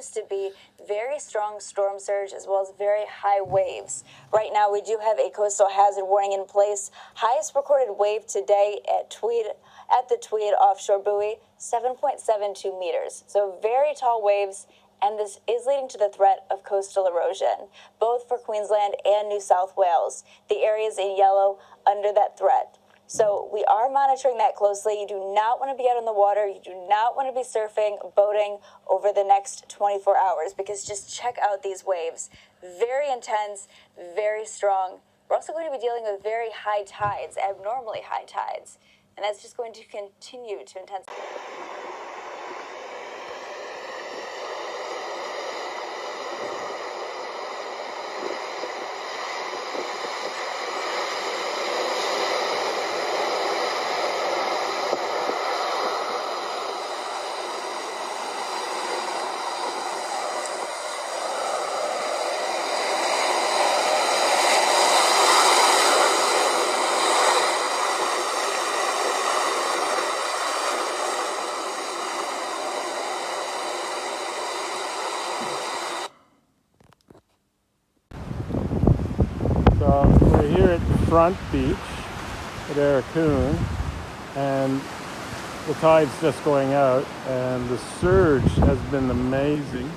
continues to be very strong storm surge as well as very high waves. Right now we do have a coastal hazard warning in place. Highest recorded wave today at the Tweed offshore buoy, 7.72 meters. So very tall waves, and this is leading to the threat of coastal erosion, both for Queensland and New South Wales. The areas in yellow under that threat. So we are monitoring that closely. You do not want to be out on the water. You do not want to be surfing, boating over the next 24 hours because just check out these waves. Very intense, very strong. We're also going to be dealing with very high tides, abnormally high tides, and that's just going to continue to intensify. So we're here at Front Beach at Arakoon, and the tide's just going out, and the surge has been amazing.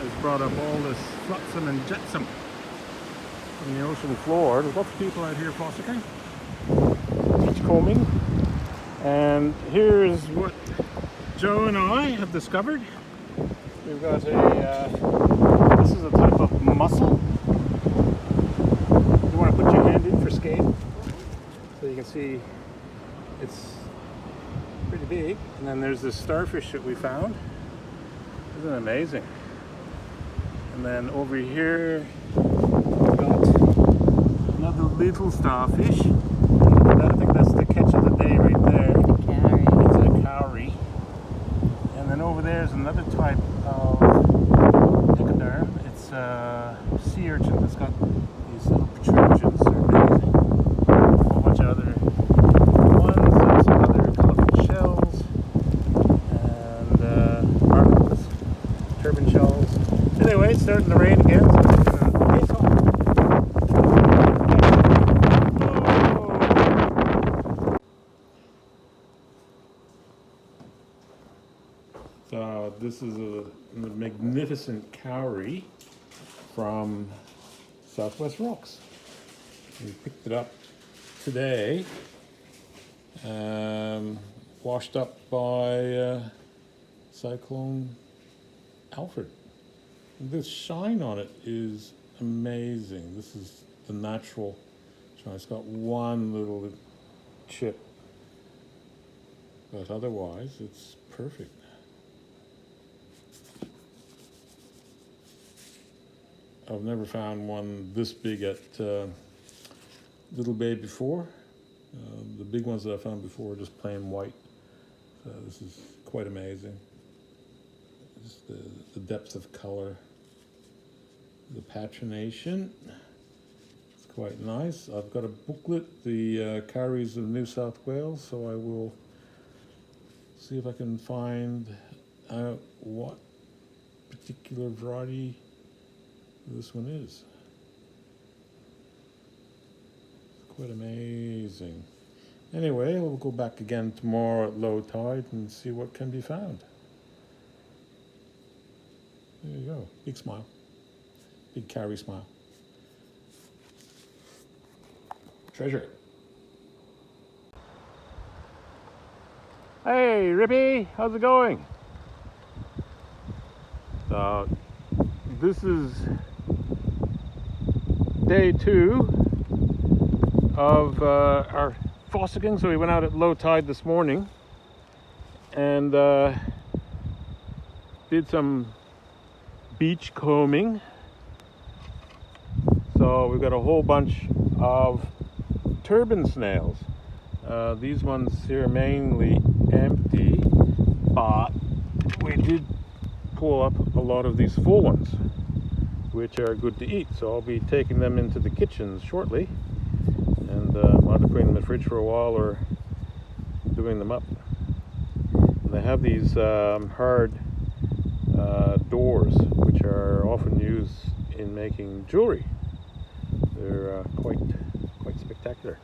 It's brought up all this flotsam and jetsam from the ocean floor. There's lots of people out here fossicking, beachcombing, and here's what Joe and I have discovered. We've got this is a type of mussel. You want to put your hand in for skating, so you can see it's pretty big. And then there's this starfish that we found. Isn't it amazing? And then over here we've got another little starfish. I think that's the catch of the day right there. It's a cowrie. And then over there is another type of echinoderm. It's a sea urchin that's got these little protrusions. They're amazing. A whole bunch of other ones. There's some other colorful shells and barnacles, turban shells. Anyway, it's starting to rain again, so I'm just gonna face off. So this is a magnificent cowrie from South West Rocks. We picked it up today, washed up by Cyclone Alfred. This shine on it is amazing. This is the natural shine. It's got one little chip, but otherwise it's perfect. I've never found one this big at Little Bay before. The big ones that I found before are just plain white. So this is quite amazing. Just the depth of color, the patination. It's quite nice. I've got a booklet, the cowries of New South Wales, so I will see if I can find out what particular variety this one is. It's quite amazing. Anyway, we'll go back again tomorrow at low tide and see what can be found. There you go. Big smile. Big cowrie smile. Treasure. Hey, Rippy, how's it going? This is day 2 of our fossicking. So we went out at low tide this morning and did some beach combing. So we've got a whole bunch of turban snails. These ones here are mainly empty, but we did pull up a lot of these full ones, which are good to eat. So I'll be taking them into the kitchens shortly, and I'll either put them in the fridge for a while or doing them up. And they have these hard doors use in making jewelry. They're quite spectacular.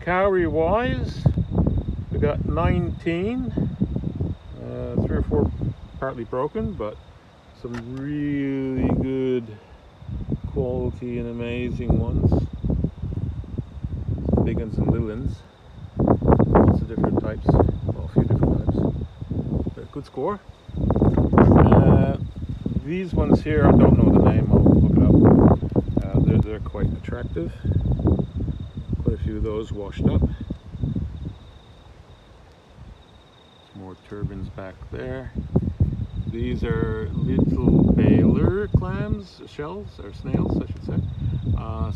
Calorie wise, we got 19, 3 or 4 partly broken, but some really good quality and amazing ones. Some big ones and little ones. Lots of different types, well, a few different types. But good score. These ones here, I don't know the name, I'll look it up. They're quite attractive. Quite a few of those washed up. Some more turbines back there. These are little baler clams, shells, or snails I should say.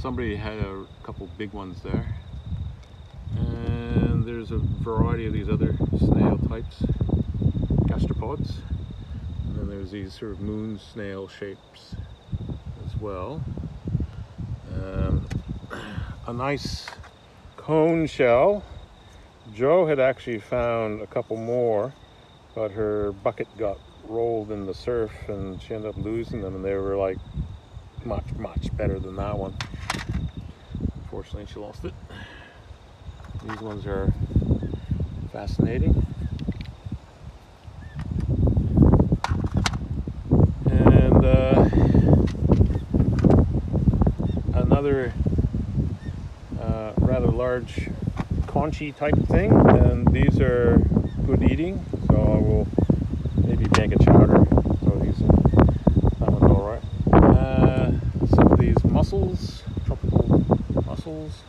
Somebody had a couple big ones there. And there's a variety of these other snail types, gastropods. And then there's these sort of moon snail shapes as well. A nice cone shell. Jo had actually found a couple more, but her bucket got rolled in the surf and she ended up losing them, and they were like much better than that one. Unfortunately, she lost it. These ones are fascinating. And another rather large conchi type thing, and these are good eating, so I will maybe make a chowder. So that one's alright. Some of these mussels, tropical mussels.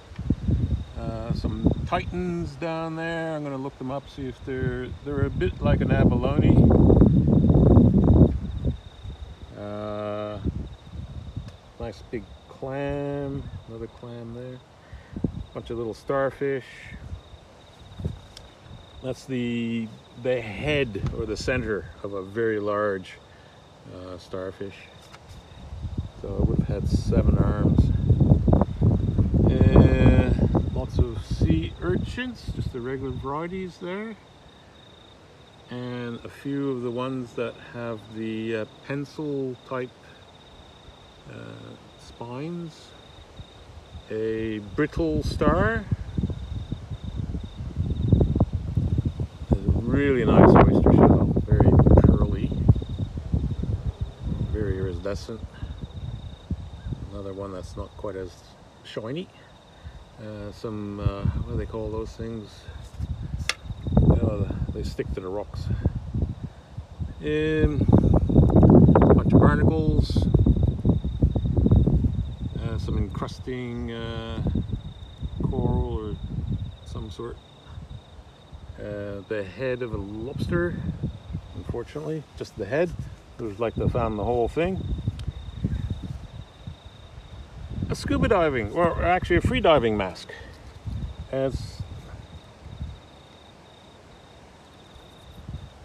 Some titans down there. I'm going to look them up, see if they're a bit like an abalone. Nice big clam, another clam there. Bunch of little starfish. That's the head or the center of a very large starfish. So it would have had 7 arms. Lots of sea urchins, just the regular varieties there. And a few of the ones that have the pencil type spines. A brittle star. A really nice oyster shell, very pearly, very iridescent. Another one that's not quite as shiny. Some, what do they call those things? They stick to the rocks. A bunch of barnacles. Some encrusting coral or some sort. The head of a lobster, unfortunately, just the head. It was like they found the whole thing. A scuba diving, or actually a free diving mask.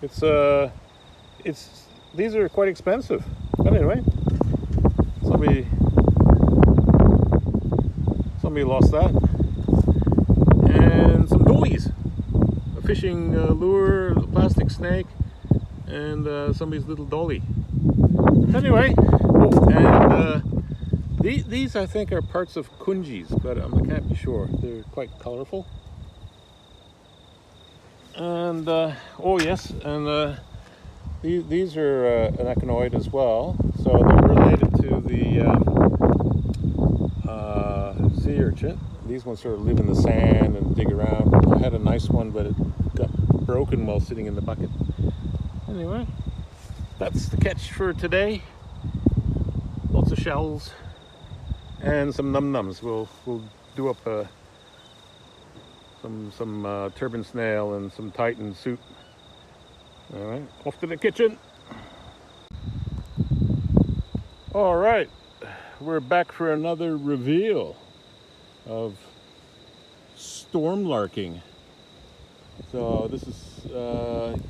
These are quite expensive. But anyway, somebody lost that. And some doilies. A fishing lure, a plastic snake, and somebody's little dolly. Anyway, these I think are parts of kunjis, but I can't be sure. They're quite colorful. And oh yes, and these are an echinoid as well. So they're related to the sea urchin. These ones sort of live in the sand and dig around. I had a nice one, but it got broken while sitting in the bucket. Anyway, that's the catch for today. Lots of shells and some num-nums. We'll do up some turban snail and some titan soup. All right, off to the kitchen. All right, we're back for another reveal of storm larking. So this is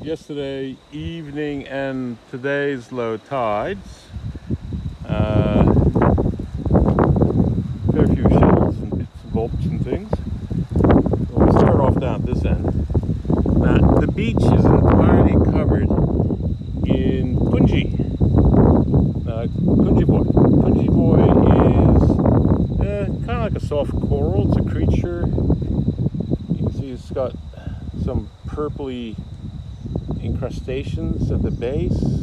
yesterday evening and today's low tides. Fair few shells and bits of bulbs and things. So we'll start off down this end. Now the beach is entirely covered in punji. prickly incrustations at the base.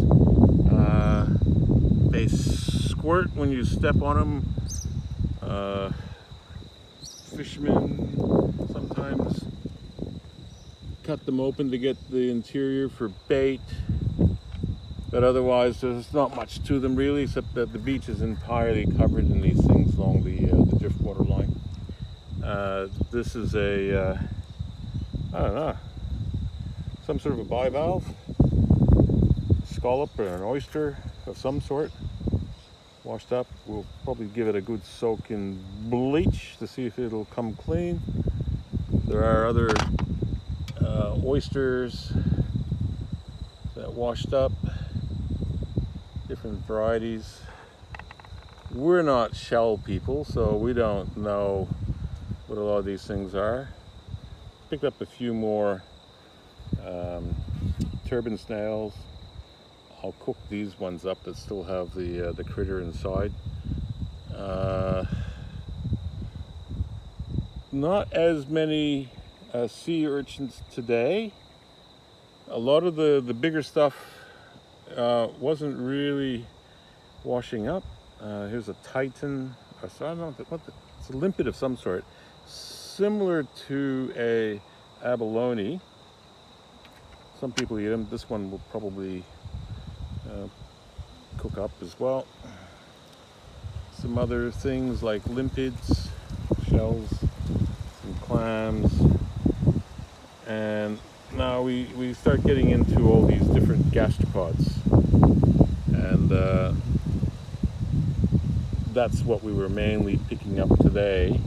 They squirt when you step on them. Fishermen sometimes cut them open to get the interior for bait, but otherwise there's not much to them really, except that the beach is entirely covered in these things along the driftwater line. This is a I don't know, some sort of a bivalve, scallop or an oyster of some sort, washed up. We'll probably give it a good soak in bleach to see if it'll come clean. There are other oysters that washed up, different varieties. We're not shell people, so we don't know what a lot of these things are. Picked up a few more turban snails. I'll cook these ones up that still have the critter inside. Not as many sea urchins today. A lot of the bigger stuff wasn't really washing up. Here's a titan. So I don't know it's a limpet of some sort, similar to a abalone. Some people eat them. This one will probably cook up as well. Some other things like limpids, shells, some clams, and now we start getting into all these different gastropods, and that's what we were mainly picking up today,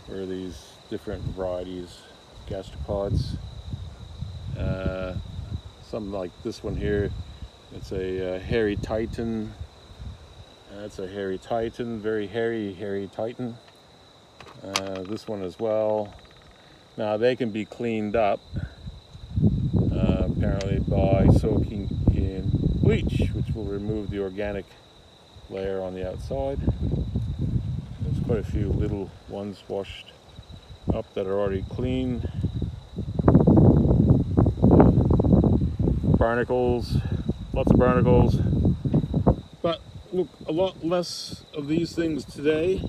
were these different varieties of gastropods. Something like this one here, it's a hairy titan. That's a hairy titan, very hairy titan. This one as well. Now they can be cleaned up, apparently by soaking in bleach, which will remove the organic layer on the outside. There's quite a few little ones washed up that are already clean. Barnacles, lots of barnacles, but look, a lot less of these things today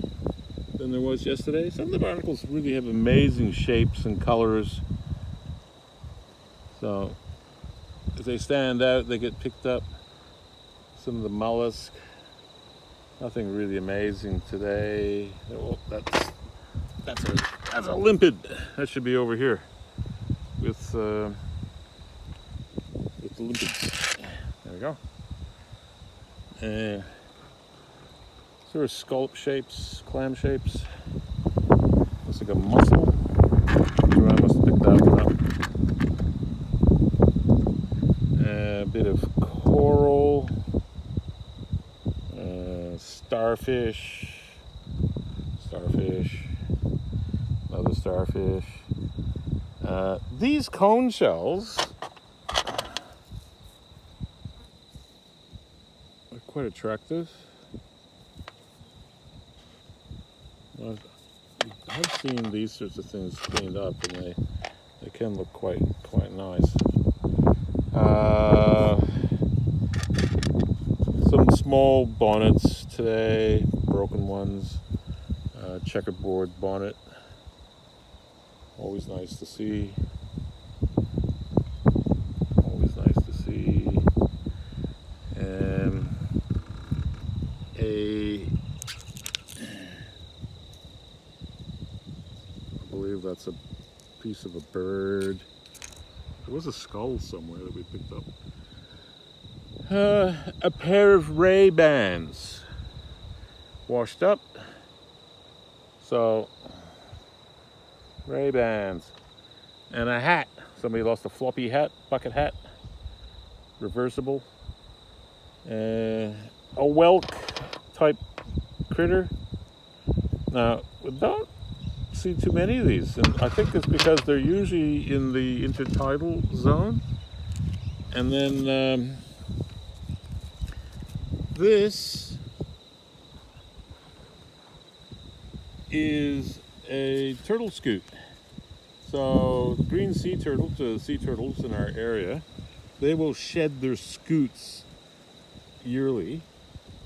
than there was yesterday. Some of the barnacles really have amazing shapes and colors, so if they stand out, they get picked up. Some of the mollusk, nothing really amazing today. Oh, that's a limpet. That should be over here with the limpids. There we go. Sort of scallop shapes, clam shapes. Looks like a mussel. I must have picked that one up. A bit of coral, starfish, another starfish. These cone shells are quite attractive. I've seen these sorts of things cleaned up, and they can look quite nice. Some small bonnets today, broken ones. Checkerboard bonnet, always nice to see. Always nice to see. I believe that's a piece of a bird. There was a skull somewhere that we picked up. A pair of Ray-Bans washed up. So, Ray-Bans. And a hat. Somebody lost a floppy hat, bucket hat. Reversible. A whelk type critter. Now, we don't see too many of these, and I think it's because they're usually in the intertidal zone. And then this is a turtle scoot. So green sea turtles, sea turtles in our area, they will shed their scutes yearly,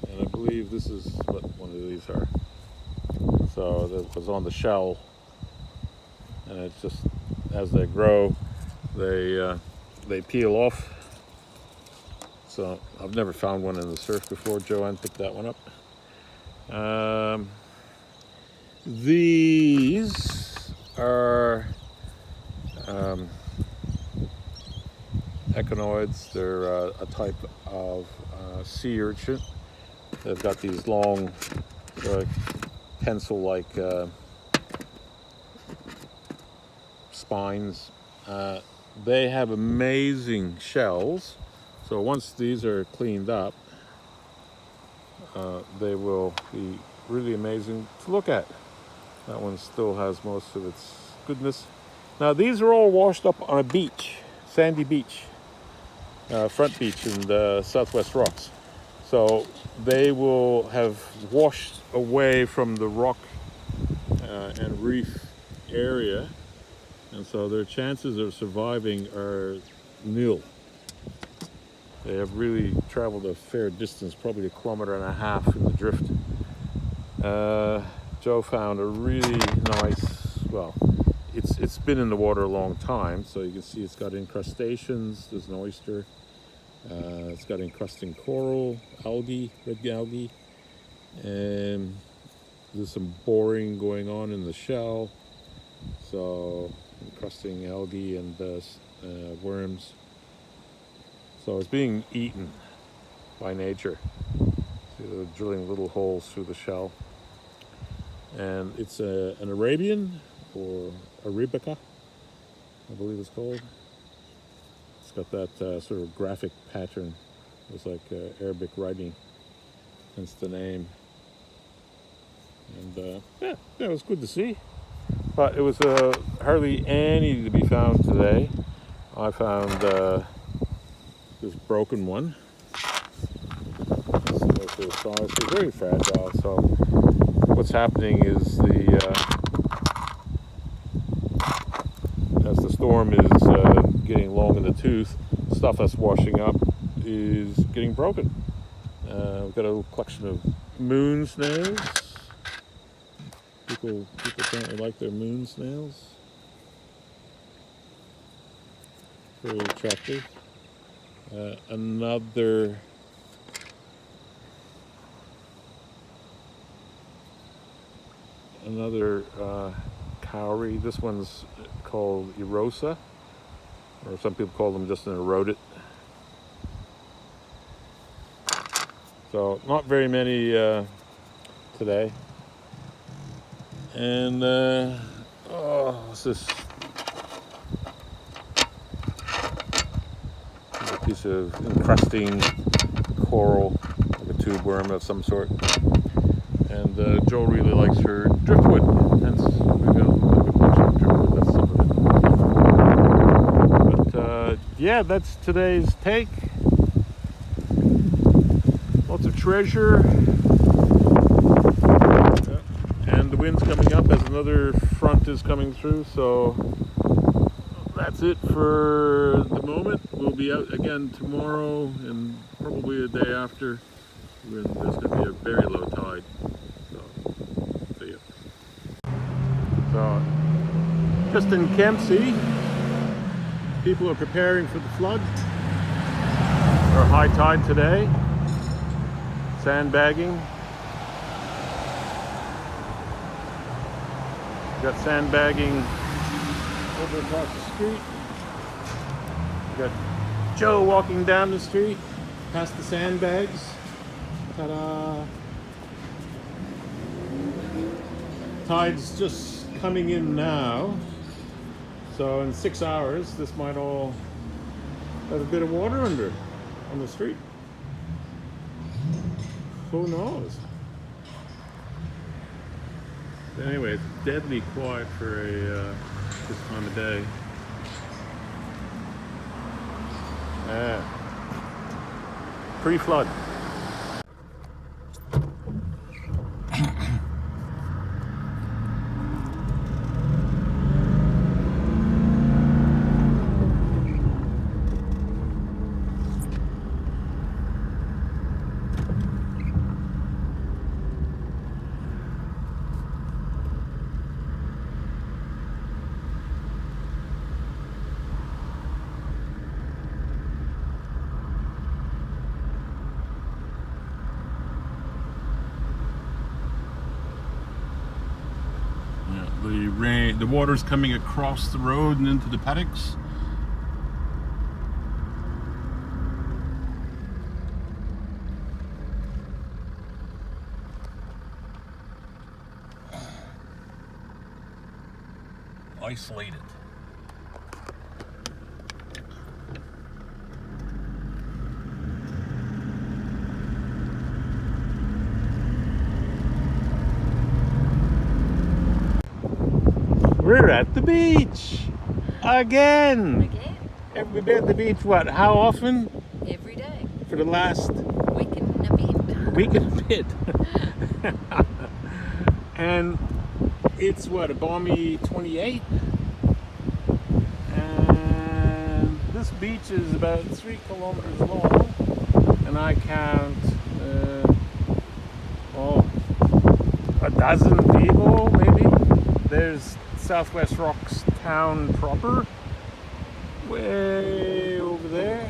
and I believe this is what one of these are. So that was on the shell, and it's just as they grow, they peel off. So I've never found one in the surf before. Joanne picked that one up. These are echinoids. They're a type of sea urchin. They've got these long, pencil-like spines. They have amazing shells. So once these are cleaned up, they will be really amazing to look at. That one still has most of its goodness. Now these are all washed up on a beach, sandy beach, front beach in the South West Rocks. So they will have washed away from the rock and reef area, and so their chances of surviving are nil. They have really traveled a fair distance, probably 1.5 kilometers in the drift. Joe found a really nice, well, it's been in the water a long time, so you can see it's got incrustations. There's an oyster. It's got encrusting coral, algae, red algae, and there's some boring going on in the shell. So encrusting algae and worms. So it's being eaten by nature. See, they're drilling little holes through the shell. And it's an Arabian, or Arabica, I believe it's called. It's got that sort of graphic pattern. It's like Arabic writing, hence the name. And yeah, it was good to see. But it was hardly any to be found today. I found this broken one. It's very fragile. So what's happening is as the storm is getting long in the tooth, stuff that's washing up is getting broken. We've got a little collection of moon snails. People apparently like their moon snails. Very attractive. Another cowrie. This one's called erosa, or some people call them just an eroded. So not very many today. And what's this? A piece of encrusting coral, like a tube worm of some sort. And Joe really likes her driftwood, hence we got a bunch of driftwood. That's some of it. But yeah, that's today's take. Lots of treasure. And the wind's coming up as another front is coming through, so that's it for the moment. We'll be out again tomorrow and probably the day after when there's going to be a very low tide. So, see ya. So, just in Kempsey, people are preparing for the flood or high tide today. Sandbagging. Got sandbagging over across the street. Got Joe walking down the street past the sandbags. Ta-da! Tide's just coming in now. So in 6 hours, this might all have a bit of water under on the street. Who knows? Anyway, it's deadly quiet for this time of day. Pre-flood. the water's coming across the road and into the paddocks. Isolated. We're at the beach again. We've been at the beach, what, how often? Every day. For the last week and a bit. Week and a bit. And it's what, a balmy 28? And this beach is about 3 kilometers long, and I count a dozen people maybe. There's South West Rocks town proper, way over there.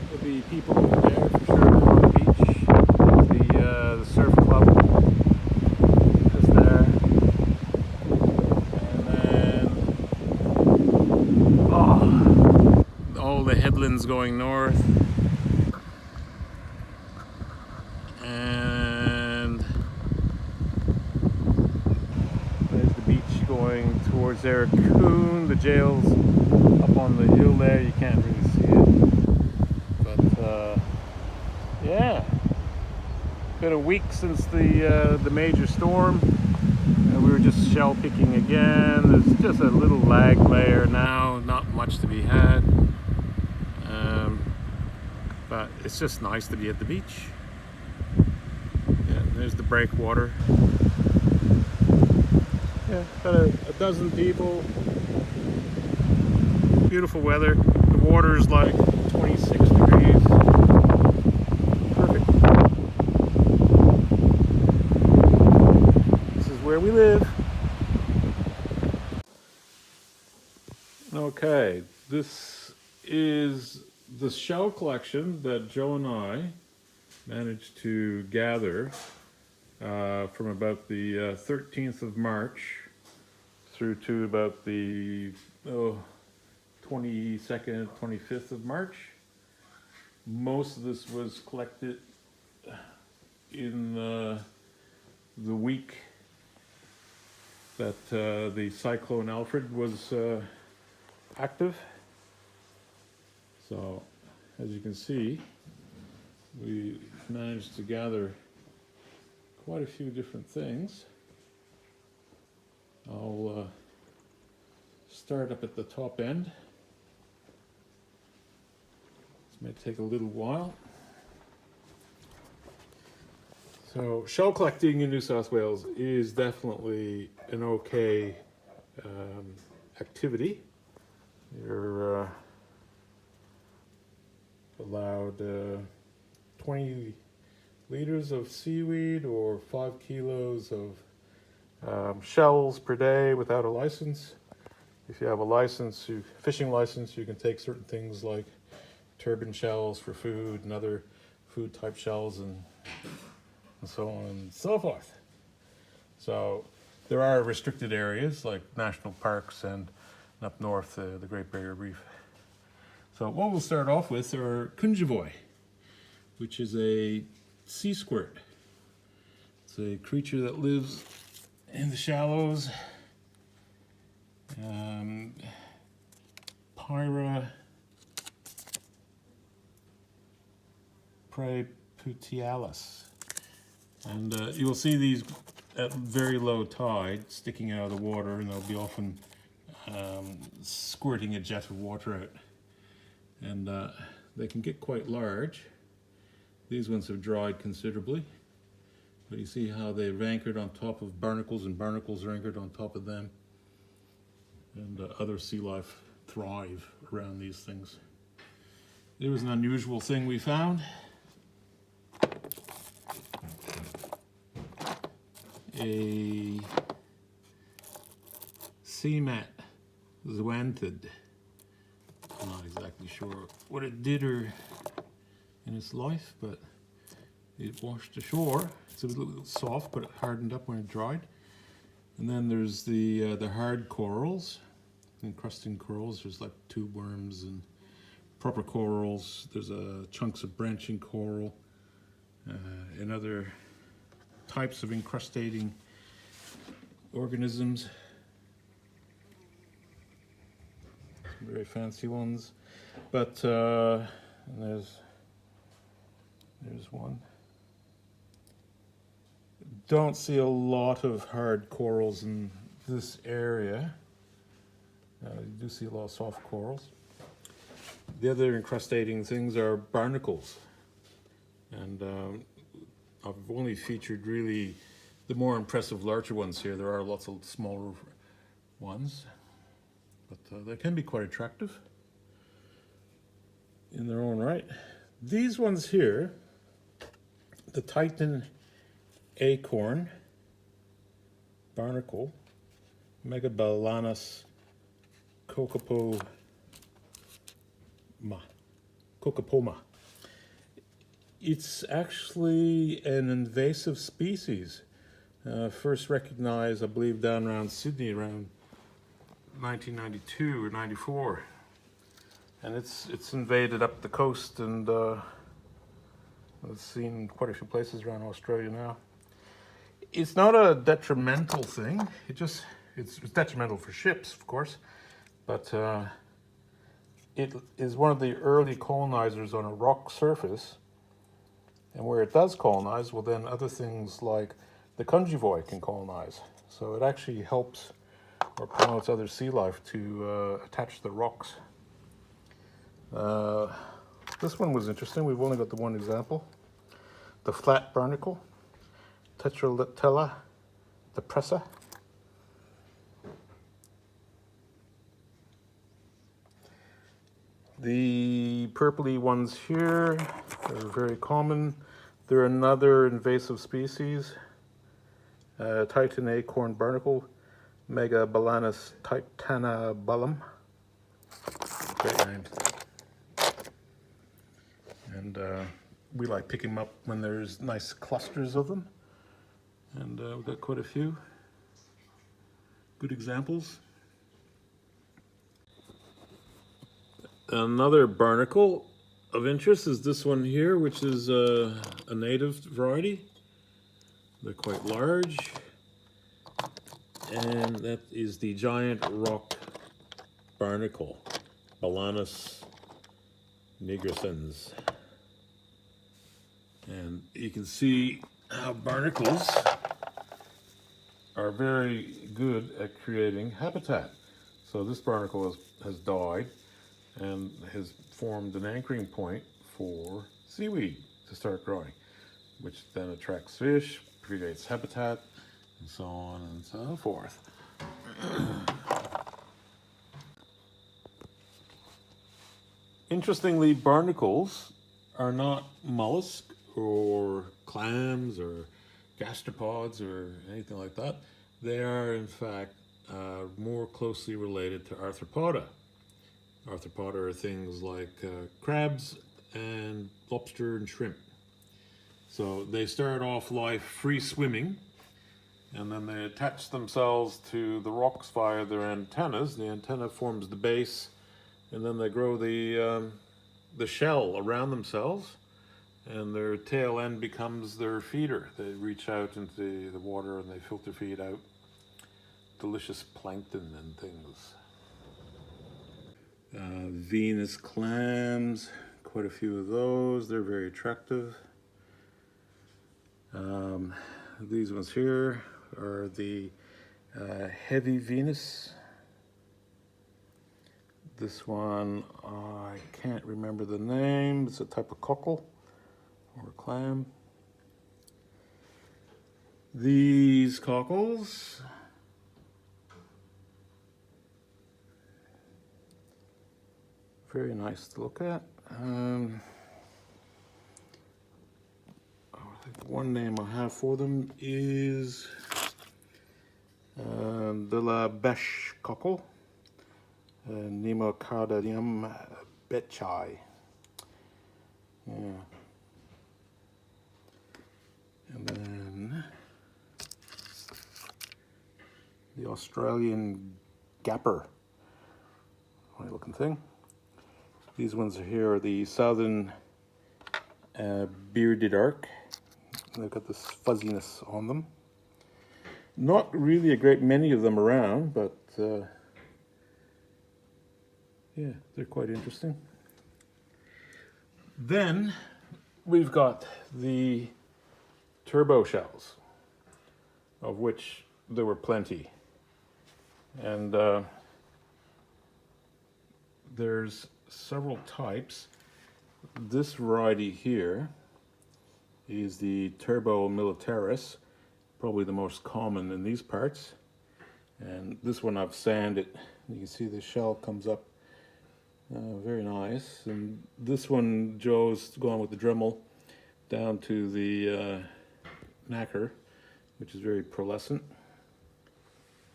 There'll be people over there for sure on the beach. The surf club is there, and then all the headlands going north, and there's the beach going towards Ericcoon. The jail's up on the hill there, you can't really see it, but yeah, been a week since the major storm, and we were just shell picking again. There's just a little lag layer now, not much to be had, but it's just nice to be at the beach. Yeah, there's the breakwater. Yeah, about a dozen people. Beautiful weather. The water's like 26 degrees. Perfect. This is where we live. Okay, this is the shell collection that Joe and I managed to gather from about the 13th of March through to about the 22nd, 25th of March. Most of this was collected in the week that the Cyclone Alfred was active. So, as you can see, we managed to gather quite a few different things. I'll start up at the top end. This may take a little while. So, shell collecting in New South Wales is definitely an okay activity. You're allowed 20 liters of seaweed or 5 kilos of shells per day without a license. If you have a license, fishing license, you can take certain things like turban shells for food and other food type shells and so on and so forth. So there are restricted areas like national parks and up north the Great Barrier Reef. So what we'll start off with are kunjavoy, which is a sea squirt. It's a creature that lives in the shallows. Pyra preputialis. And you'll see these at very low tide sticking out of the water, and they'll be often squirting a jet of water out. And they can get quite large. These ones have dried considerably, but you see how they've anchored on top of barnacles, and barnacles are anchored on top of them. And other sea life thrive around these things. There was an unusual thing we found. A sea mat zoanthid. I'm not exactly sure what it did in its life, but it washed ashore. It's a little soft, but it hardened up when it dried. And then there's the hard corals, encrusting corals. There's like tube worms and proper corals. There's chunks of branching coral and other types of encrustating organisms. Some very fancy ones, but there's one. Don't see a lot of hard corals in this area. You do see a lot of soft corals. The other encrustating things are barnacles, and I've only featured really the more impressive larger ones here. There are lots of smaller ones, but they can be quite attractive in their own right. These ones here, the Titan acorn barnacle, Megabalanus cocopoma. It's actually an invasive species. First recognized, I believe, down around Sydney around 1992 or 94. And it's invaded up the coast, and it's seen quite a few places around Australia now. It's not a detrimental thing. It's detrimental for ships, of course, but it is one of the early colonizers on a rock surface. And where it does colonize, well, then other things like the conjuvoi can colonize. So it actually helps or promotes other sea life to attach to the rocks. This one was interesting. We've only got the one example. The flat barnacle, Tetraletella depressa. The purpley ones here are very common. They're another invasive species, Titan acorn barnacle, Megabalanus titanabalum. Great names. And we like picking them up when there's nice clusters of them. And we've got quite a few good examples. Another barnacle of interest is this one here, which is a native variety. They're quite large, and that is the giant rock barnacle, Balanus nigricans. And you can see how barnacles are very good at creating habitat. So this barnacle has died and has formed an anchoring point for seaweed to start growing, which then attracts fish, creates habitat, and so on and so forth. Interestingly, barnacles are not mollusks or clams or gastropods or anything like that. They are, in fact, more closely related to arthropoda. Arthropoda are things like crabs and lobster and shrimp. So they start off life free swimming, and then they attach themselves to the rocks via their antennas. The antenna forms the base, and then they grow the shell around themselves, and their tail end becomes their feeder. They reach out into the water and they filter feed out delicious plankton and things. Venus clams, quite a few of those. They're very attractive. These ones here are the heavy Venus. This one, I can't remember the name. It's a type of cockle or clam. These cockles, very nice to look at. I think one name I have for them is de la Beche cockle, Nemocardarium bechi. Yeah. And then Australian gapper. Funny looking thing. These ones here are the southern bearded arc. They've got this fuzziness on them. Not really a great many of them around, but yeah, they're quite interesting. Then we've got the turbo shells, of which there were plenty. And there's several types. This variety here is the Turbo Militaris, probably the most common in these parts. And this one I've sanded. You can see the shell comes up very nice. And this one, Joe's gone with the Dremel down to the nacre, which is very pearlescent.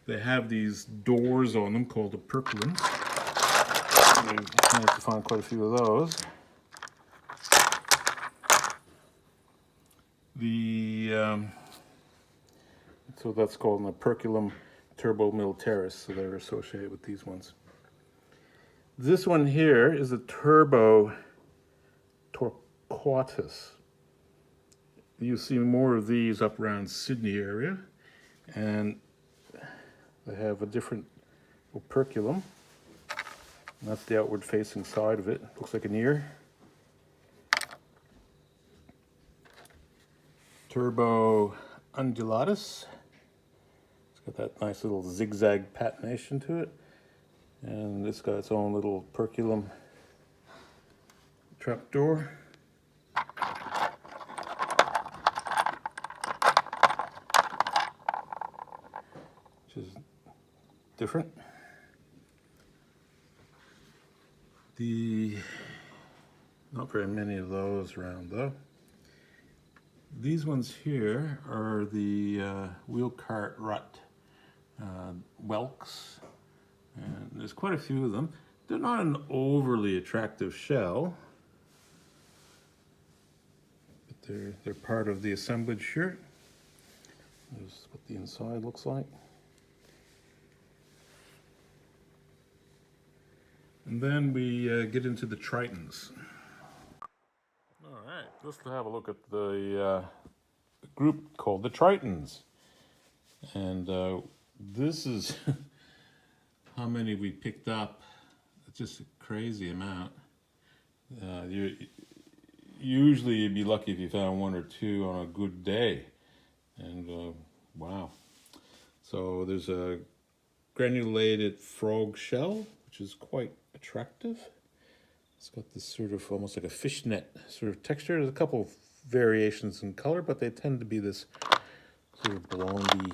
They have these doors on them called operculums. I managed to find quite a few of those. So that's called an operculum turbo militaris, so they're associated with these ones. This one here is a turbo torquatus. You see more of these up around Sydney area, and they have a different operculum. And that's the outward facing side of it. Looks like an ear. Turbo undulatus. It's got that nice little zigzag patination to it. And it's got its own little operculum trapdoor. Which is different. Not very many of those around though. These ones here are the wheel cart rut whelks, and there's quite a few of them. They're not an overly attractive shell, but they're part of the assemblage here. There's what the inside looks like. And then we get into the tritons. All right, let's have a look at the group called the tritons. And this is how many we picked up. It's just a crazy amount. Usually you'd be lucky if you found one or two on a good day. And wow. So there's a granulated frog shell, which is quite attractive. It's got this sort of almost like a fishnet sort of texture. There's a couple of variations in color, but they tend to be this sort of blondie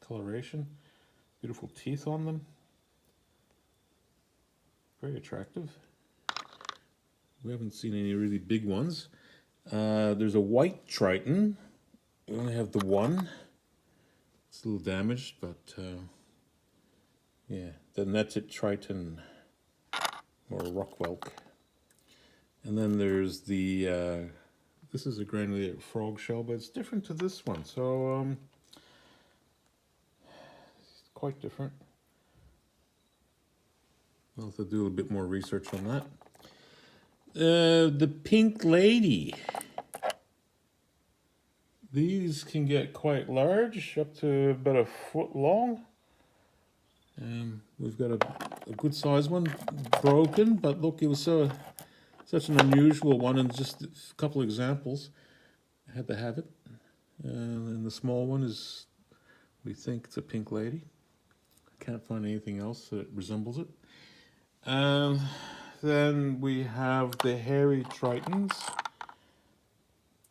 coloration. Beautiful teeth on them. Very attractive. We haven't seen any really big ones. There's a white triton. We only have the one. It's a little damaged, but yeah, the netted triton or rock whelk. And then there's the this is a granulated frog shell, but it's different to this one, so it's quite different. I'll have to do a little bit more research on that. The pink lady. These can get quite large, up to about a foot long. We've got a good sized one, broken, but look, it was such an unusual one, and just a couple of examples. I had to have it. And the small one is, we think it's a pink lady. I can't find anything else that resembles it. Then we have the hairy tritons.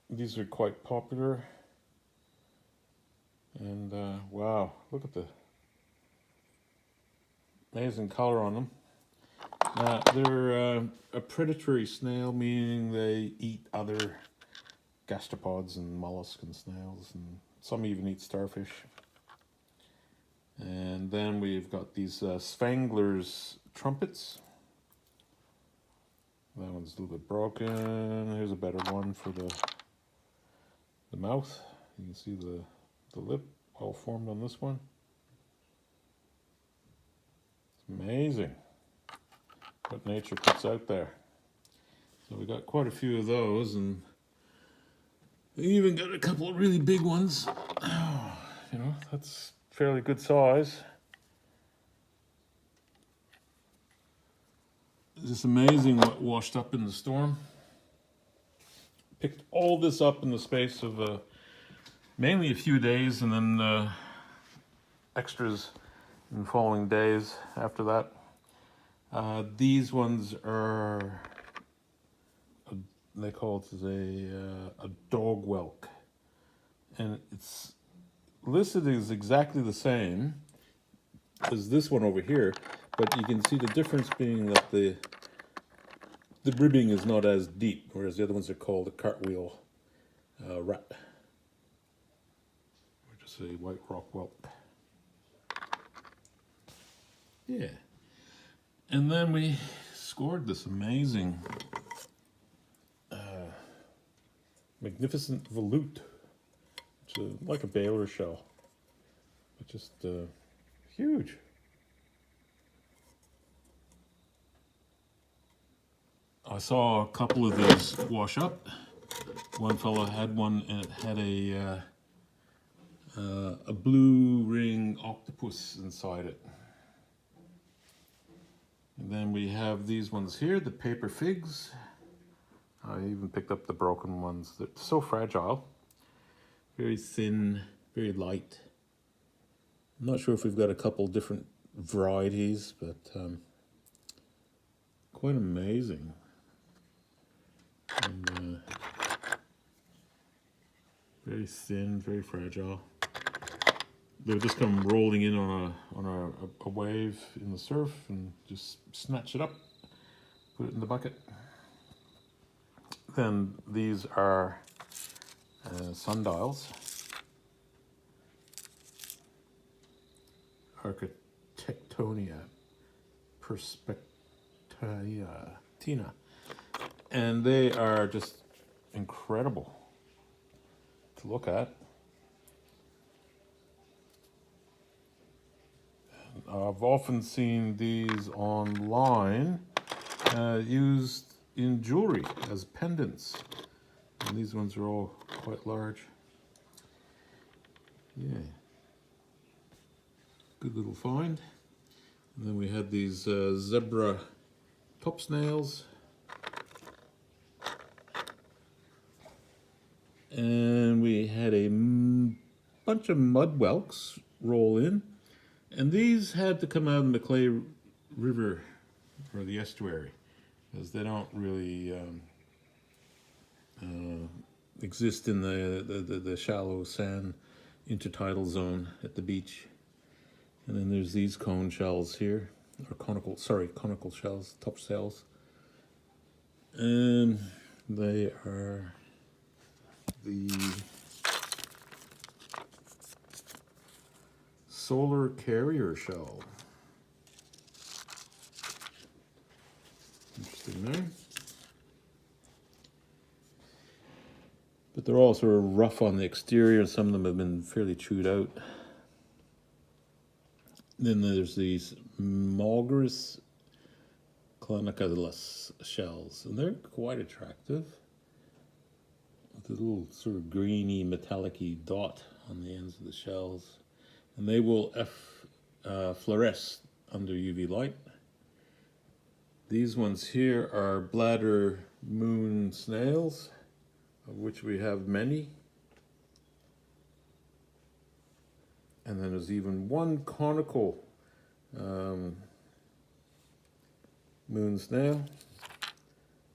These are quite popular. And wow, look at the amazing color on them. They're a predatory snail, meaning they eat other gastropods and mollusks and snails, and some even eat starfish. And then we've got these Spangler's trumpets. That one's a little bit broken. Here's a better one for the mouth. You can see the lip all formed on this one. Amazing what nature puts out there. So we got quite a few of those, and we even got a couple of really big ones. You know, that's fairly good size. It's just amazing what washed up in the storm. Picked all this up in the space of mainly a few days, and then extras in the following days after that. These ones are, they call it a dog whelk. And it's listed as exactly the same as this one over here, but you can see the difference being that the ribbing is not as deep, whereas the other ones are called a cartwheel rat. Or just a white rock whelk. Yeah. And then we scored this amazing, magnificent volute, which is like a Baylor shell, but just huge. I saw a couple of these wash up. One fellow had one, and it had a blue ring octopus inside it. And then we have these ones here, the paper figs. I even picked up the broken ones. They're so fragile. Very thin, very light. I'm not sure if we've got a couple different varieties, but quite amazing. And very thin, very fragile. They'll just come rolling in on a wave in the surf and just snatch it up, put it in the bucket. Then these are sundials, Architectonia perspectiva, and they are just incredible to look at. I've often seen these online used in jewelry as pendants, and these ones are all quite large. Yeah, good little find. And then we had these zebra top snails, and we had a bunch of mud whelks roll in. And these had to come out in the Clay River or the estuary, because they don't really exist in the shallow sand intertidal zone at the beach. And then there's these cone shells here, or conical shells, top shells. And they are the solar carrier shell. Interesting there. But they're all sort of rough on the exterior. Some of them have been fairly chewed out. Then there's these Malgris clanicadillas shells, and they're quite attractive, with a little sort of greeny, metallic-y dot on the ends of the shells. And they will fluoresce under UV light. These ones here are bladder moon snails, of which we have many. And then there's even one conical moon snail,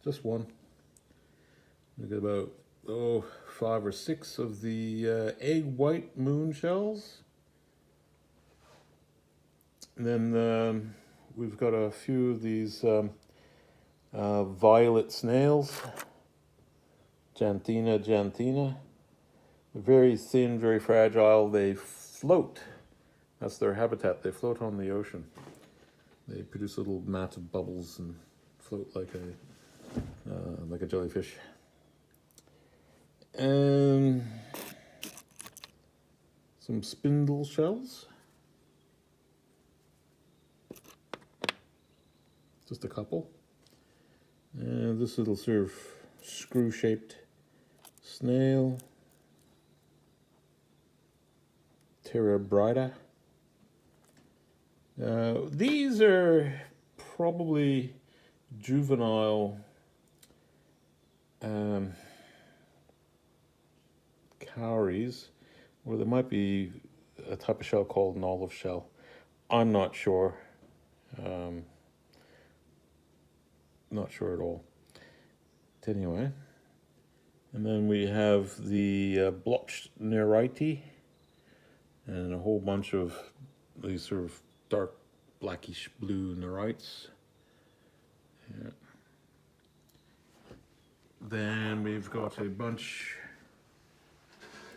just one. We got about 5 or 6 of the egg white moon shells. And then we've got a few of these violet snails, Janthina. They're very thin, very fragile. They float. That's their habitat. They float on the ocean. They produce a little mat of bubbles and float like a jellyfish. And some spindle shells. just a couple. And this little sort of screw-shaped snail, Terebrida. These are probably juvenile cowries, or there might be a type of shell called an olive shell. I'm not sure. Not sure at all. But anyway, and then we have the blotched nerite and a whole bunch of these sort of dark blackish blue nerites. Yeah. Then we've got a bunch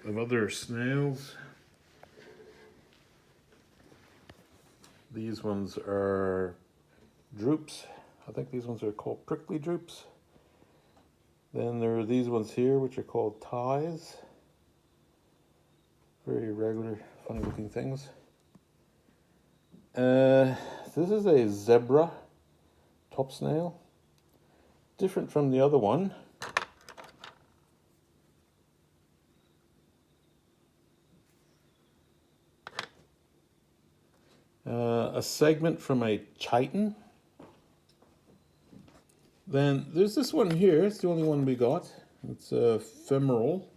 of other snails. These ones are droops. I think these ones are called prickly droops. Then there are these ones here, which are called ties. Very regular, funny looking things. This is a zebra top snail. Different from the other one. A segment from a chiton. Then there's this one here. It's the only one we got. It's a femoral.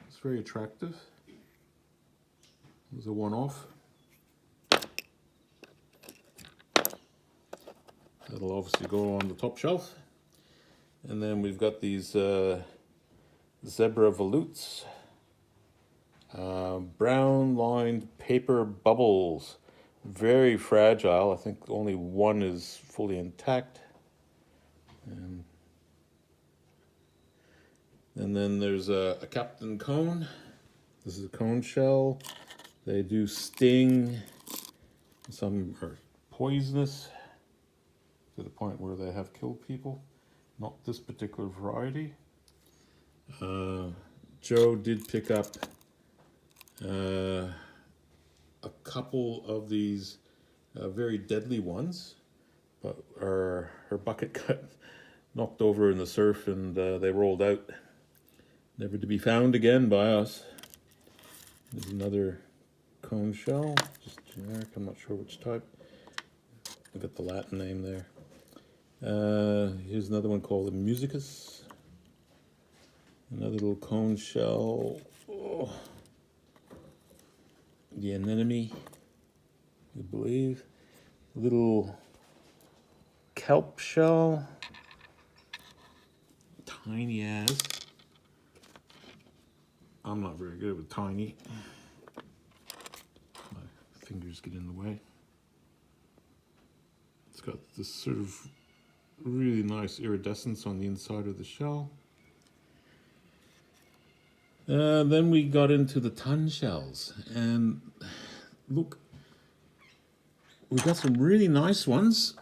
It's very attractive. It was a one-off. That'll obviously go on the top shelf. And then we've got these zebra volutes. Brown lined paper bubbles. Very fragile. I think only one is fully intact. And then there's a Captain Cone. This is a cone shell. They do sting. Some are poisonous to the point where they have killed people. Not this particular variety. Joe did pick up a couple of these very deadly ones, but her bucket got knocked over in the surf and they rolled out, never to be found again by us. There's another cone shell, just generic, I'm not sure which type. I got the Latin name there. Here's another one called the musicus. Another little cone shell. Oh. The anemone, I believe. Little kelp shell. Tiny as. I'm not very good with tiny. My fingers get in the way. It's got this sort of really nice iridescence on the inside of the shell. Then we got into the ton shells, and look, we've got some really nice ones.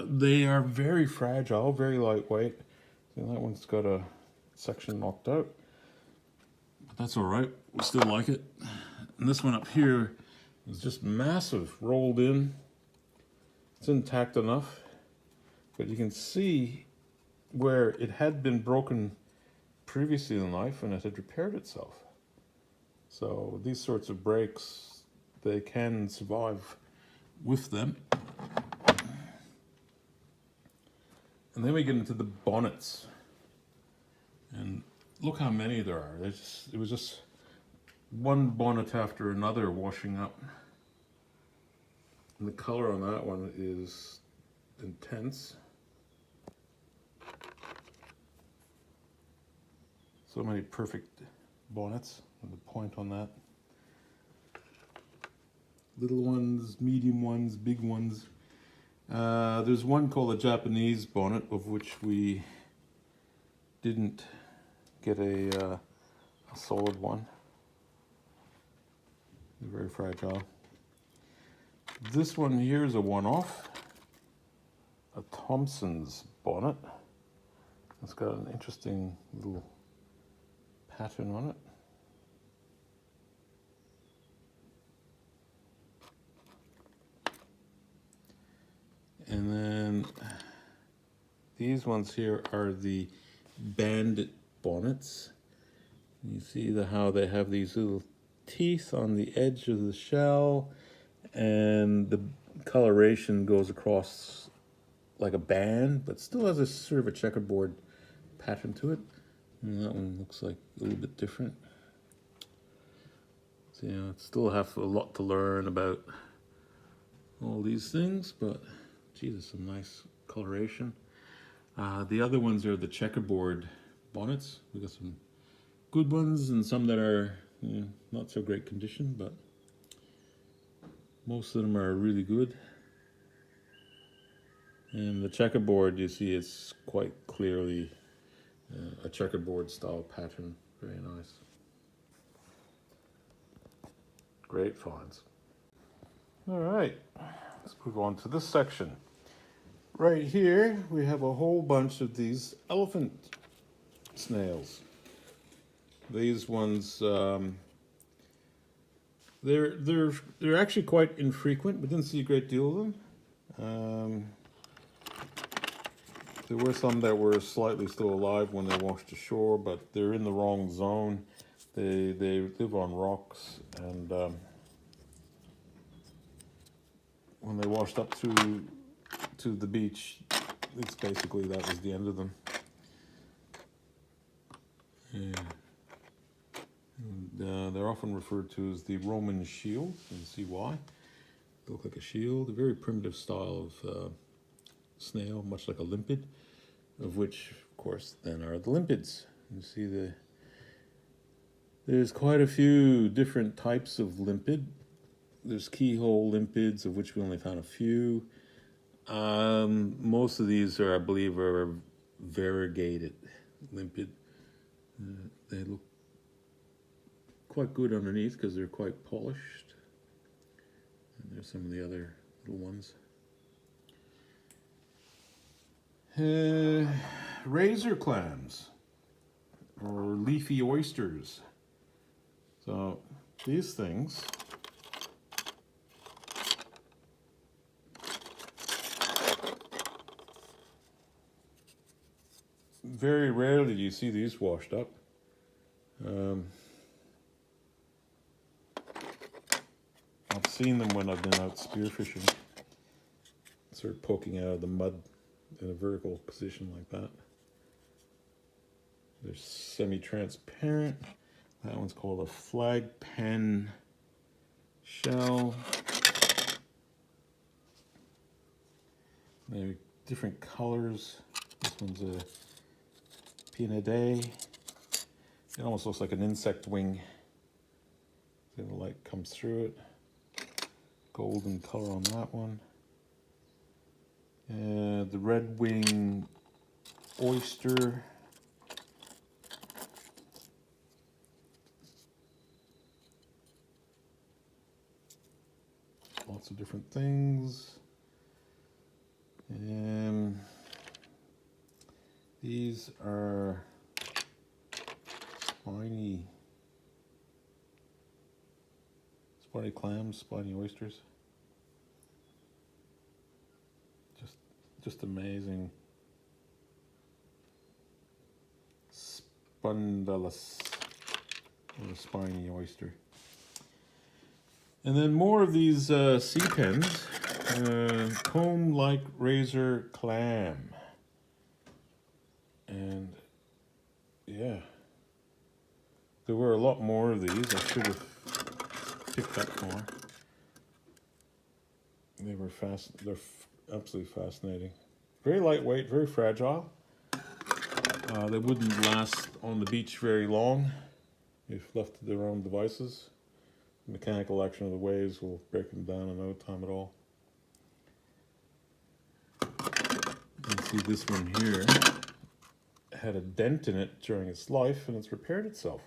They are very fragile, very lightweight. See, that one's got a section knocked out, but that's all right. We still like it. And this one up here is just massive, rolled in. It's intact enough, but you can see where it had been broken previously in life and it had repaired itself. So these sorts of breaks, they can survive with them. And then we get into the bonnets, and look how many there are. It was just one bonnet after another washing up. And the color on that one is intense. So many perfect bonnets, with the point on that. Little ones, medium ones, big ones. There's one called a Japanese bonnet, of which we didn't get a solid one. They're very fragile. This one here is a one-off, a Thompson's bonnet. It's got an interesting little pattern on it. And then these ones here are the banded bonnets. You see how they have these little teeth on the edge of the shell, and the coloration goes across like a band, but still has a sort of a checkerboard pattern to it. And that one looks like a little bit different. So yeah, I still have a lot to learn about all these things, but geez, some nice coloration. The other ones are the checkerboard bonnets. We got some good ones and some that are not so great condition, but most of them are really good. And the checkerboard, you see, it's quite clearly a checkerboard style pattern. Very nice. Great finds. All right, let's move on to this section. Right here, we have a whole bunch of these elephant snails. These ones, they're actually quite infrequent. We didn't see a great deal of them. There were some that were slightly still alive when they washed ashore, but they're in the wrong zone. They live on rocks, and when they washed up to the beach, it's basically that was the end of them. Yeah. And, they're often referred to as the Roman shield. You can see why. They look like a shield, a very primitive style of snail, much like a limpet, of which, of course, then are the limpids. You see there's quite a few different types of limpid. There's keyhole limpids, of which we only found a few. Most of these are, I believe, are variegated limpid. They look quite good underneath because they're quite polished. And there's some of the other little ones. Razor clams, or leafy oysters. So these things very rarely do you see these washed up. I've seen them when I've been out spearfishing, sort of poking out of the mud in a vertical position like that. They're semi-transparent. That one's called a flag pen shell. They're different colors. This one's a Pienidae. It almost looks like an insect wing. The light comes through it. Golden color on that one. The red wing oyster. Lots of different things. These are spiny clams, spiny oysters. Just amazing. Spondylus, or a spiny oyster. And then more of these sea pens, comb-like razor clam. And yeah, there were a lot more of these. I should have picked up more. They were they're absolutely fascinating. Very lightweight, very fragile. They wouldn't last on the beach very long if left to their own devices. The mechanical action of the waves will break them down in no time at all. You can see this one here had a dent in it during its life, and it's repaired itself.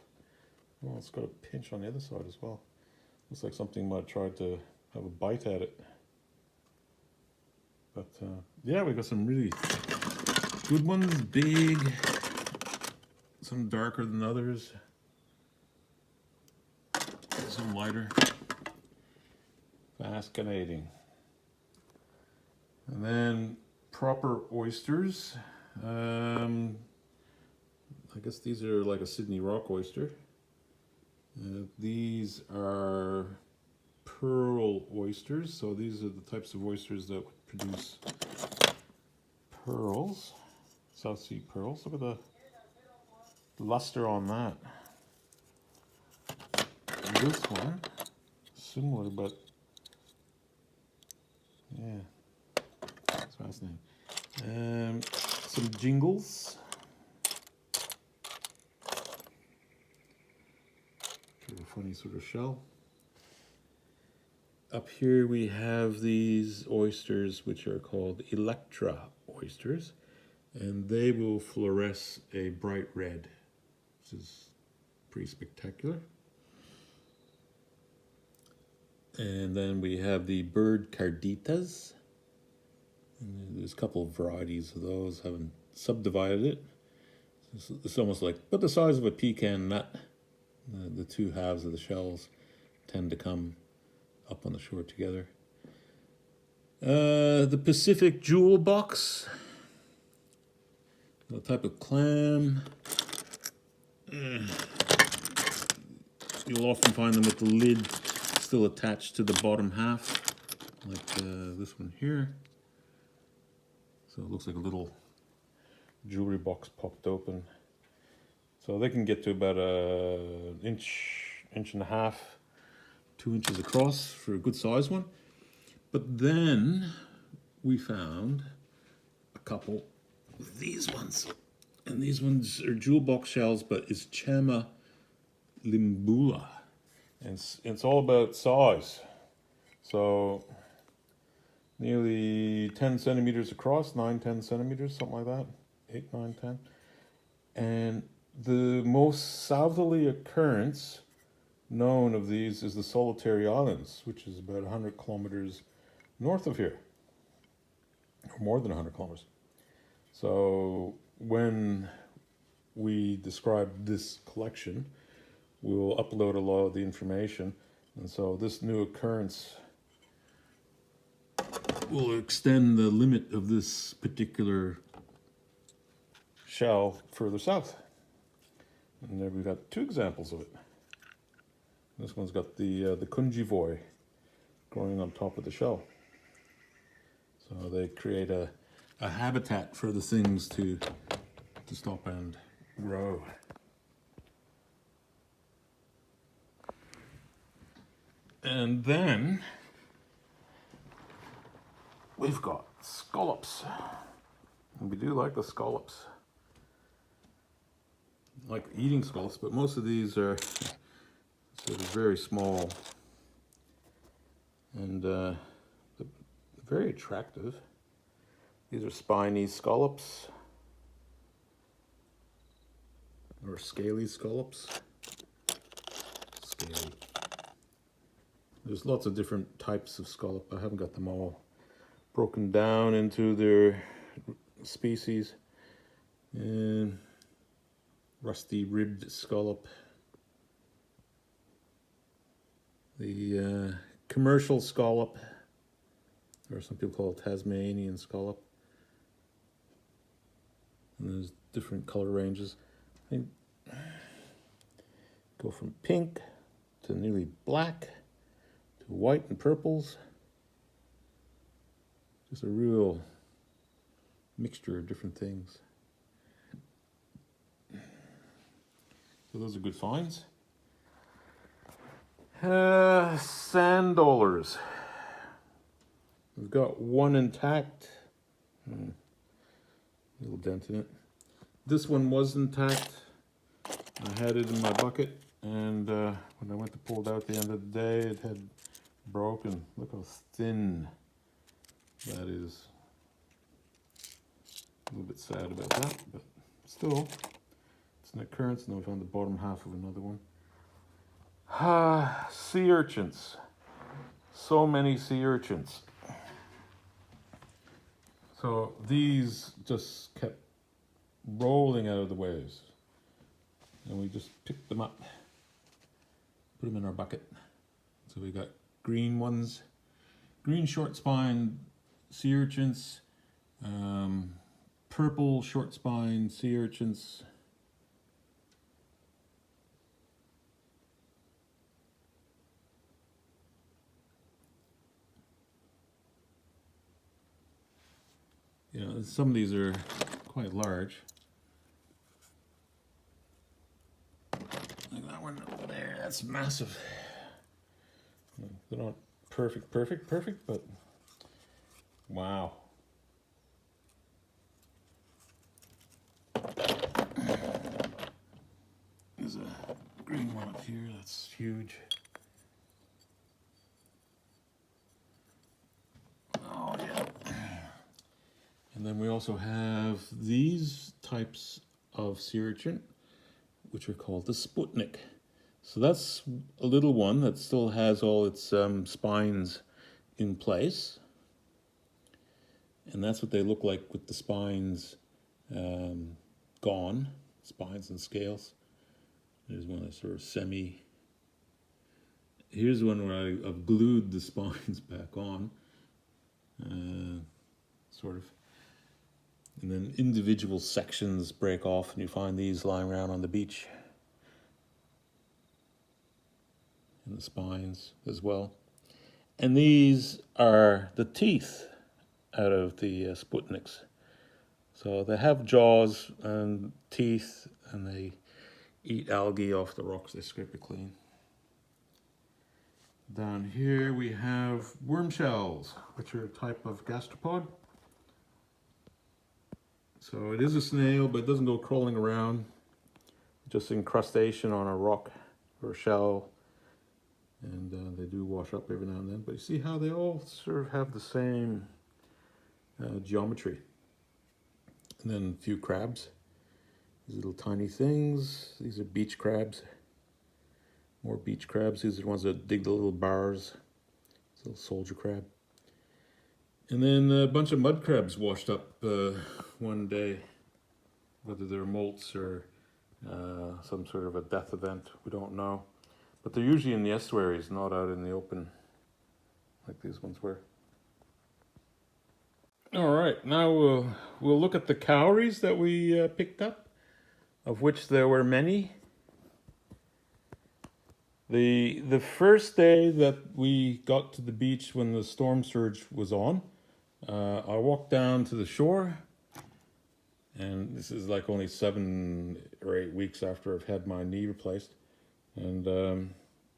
Well, it's got a pinch on the other side as well. Looks like something might have tried to have a bite at it. But yeah, we got some really good ones, big, some darker than others, some lighter. Fascinating. And then proper oysters. I guess these are like a Sydney rock oyster. These are pearl oysters. So these are the types of oysters that would produce pearls, South Sea pearls. Look at the luster on that. And this one, similar, but yeah, it's fascinating. Some jingles. A funny sort of shell. Up here we have these oysters which are called Electra oysters, and they will fluoresce a bright red, which is pretty spectacular. And then we have the bird carditas. And there's a couple of varieties of those. Haven't subdivided it. It's almost like about the size of a pecan nut. The two halves of the shells tend to come up on the shore together. The Pacific jewel box, a type of clam. You'll often find them with the lid still attached to the bottom half, like this one here. So it looks like a little jewelry box popped open. So they can get to about an inch and a half, 2 inches across for a good size one. But then we found a couple of these ones. And these ones are jewel box shells, but it's Chama limbula. And it's all about size. So nearly 10 centimeters across, 9-10 centimeters, something like that. 8, 9, 10. And the most southerly occurrence known of these is the Solitary Islands, which is about 100 kilometers north of here, or more than 100 kilometers. So when we describe this collection, we will upload a lot of the information, and so this new occurrence will extend the limit of this particular shell further south. And there we've got 2 examples of it. This one's got the kunjivoi growing on top of the shell. So they create a habitat for the things to stop and grow. And then we've got scallops. And we do like the scallops. Like eating scallops, but most of these are sort of very small and very attractive. These are spiny scallops, or scaly scallops. Scaly. There's lots of different types of scallop. I haven't got them all broken down into their species. And rusty ribbed scallop. The commercial scallop, or some people call it Tasmanian scallop. And there's different color ranges. I think go from pink to nearly black to white and purples. Just a real mixture of different things. So those are good finds. Sand dollars. We've got one intact. Little dent in it. This one was intact. I had it in my bucket, and when I went to pull it out at the end of the day, it had broken. Look how thin that is. A little bit sad about that, but still, it's an occurrence. And then we found the bottom half of another one. Sea urchins. So many sea urchins. So these just kept rolling out of the waves. And we just picked them up, put them in our bucket. So we got green ones, green short-spined sea urchins, purple short spine sea urchins. You know, some of these are quite large. Like that one over there, that's massive. They're not perfect, but wow. There's a green one up here, that's huge. Oh yeah. And then we also have these types of sea urchin, which are called the Sputnik. So that's a little one that still has all its spines in place. And that's what they look like with the spines gone, spines and scales. There's one that's sort of semi. Here's one where I've glued the spines back on, sort of. And then individual sections break off, and you find these lying around on the beach. And the spines as well. And these are the teeth out of the Sputniks. So they have jaws and teeth, and they eat algae off the rocks. They scrape it clean. Down here we have worm shells, which are a type of gastropod. So it is a snail, but it doesn't go crawling around. Just incrustation on a rock or a shell. And they do wash up every now and then. But you see how they all sort of have the same geometry. And then a few crabs. These little tiny things. These are beach crabs. More beach crabs. These are the ones that dig the little bars. This little soldier crab. And then a bunch of mud crabs washed up one day. Whether they're molts or some sort of a death event, we don't know. But they're usually in the estuaries, not out in the open, like these ones were. All right, now we'll look at the cowries that we picked up, of which there were many. The first day that we got to the beach when the storm surge was on, I walked down to the shore, and this is like only 7 or 8 weeks after I've had my knee replaced. And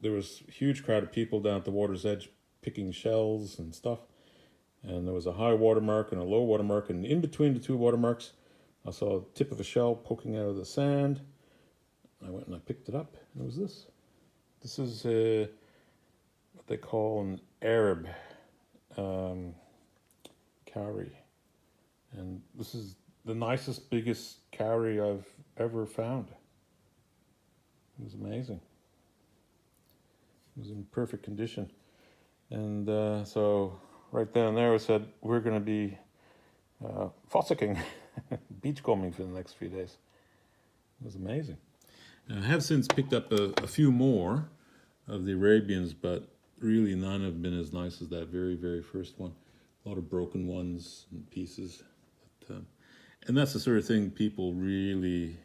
there was a huge crowd of people down at the water's edge picking shells and stuff. And there was a high water mark and a low water mark. And in between the two watermarks, I saw the tip of a shell poking out of the sand. I went and I picked it up. And it was this. This is what they call an Arab cowrie. And this is the nicest, biggest cowrie I've ever found. It was amazing. It was in perfect condition. And so right down there I said, we're going to be fossicking, beachcombing for the next few days. It was amazing. And I have since picked up a few more of the Arabians, but really none have been as nice as that very, very first one. A lot of broken ones and pieces. But, and that's the sort of thing people really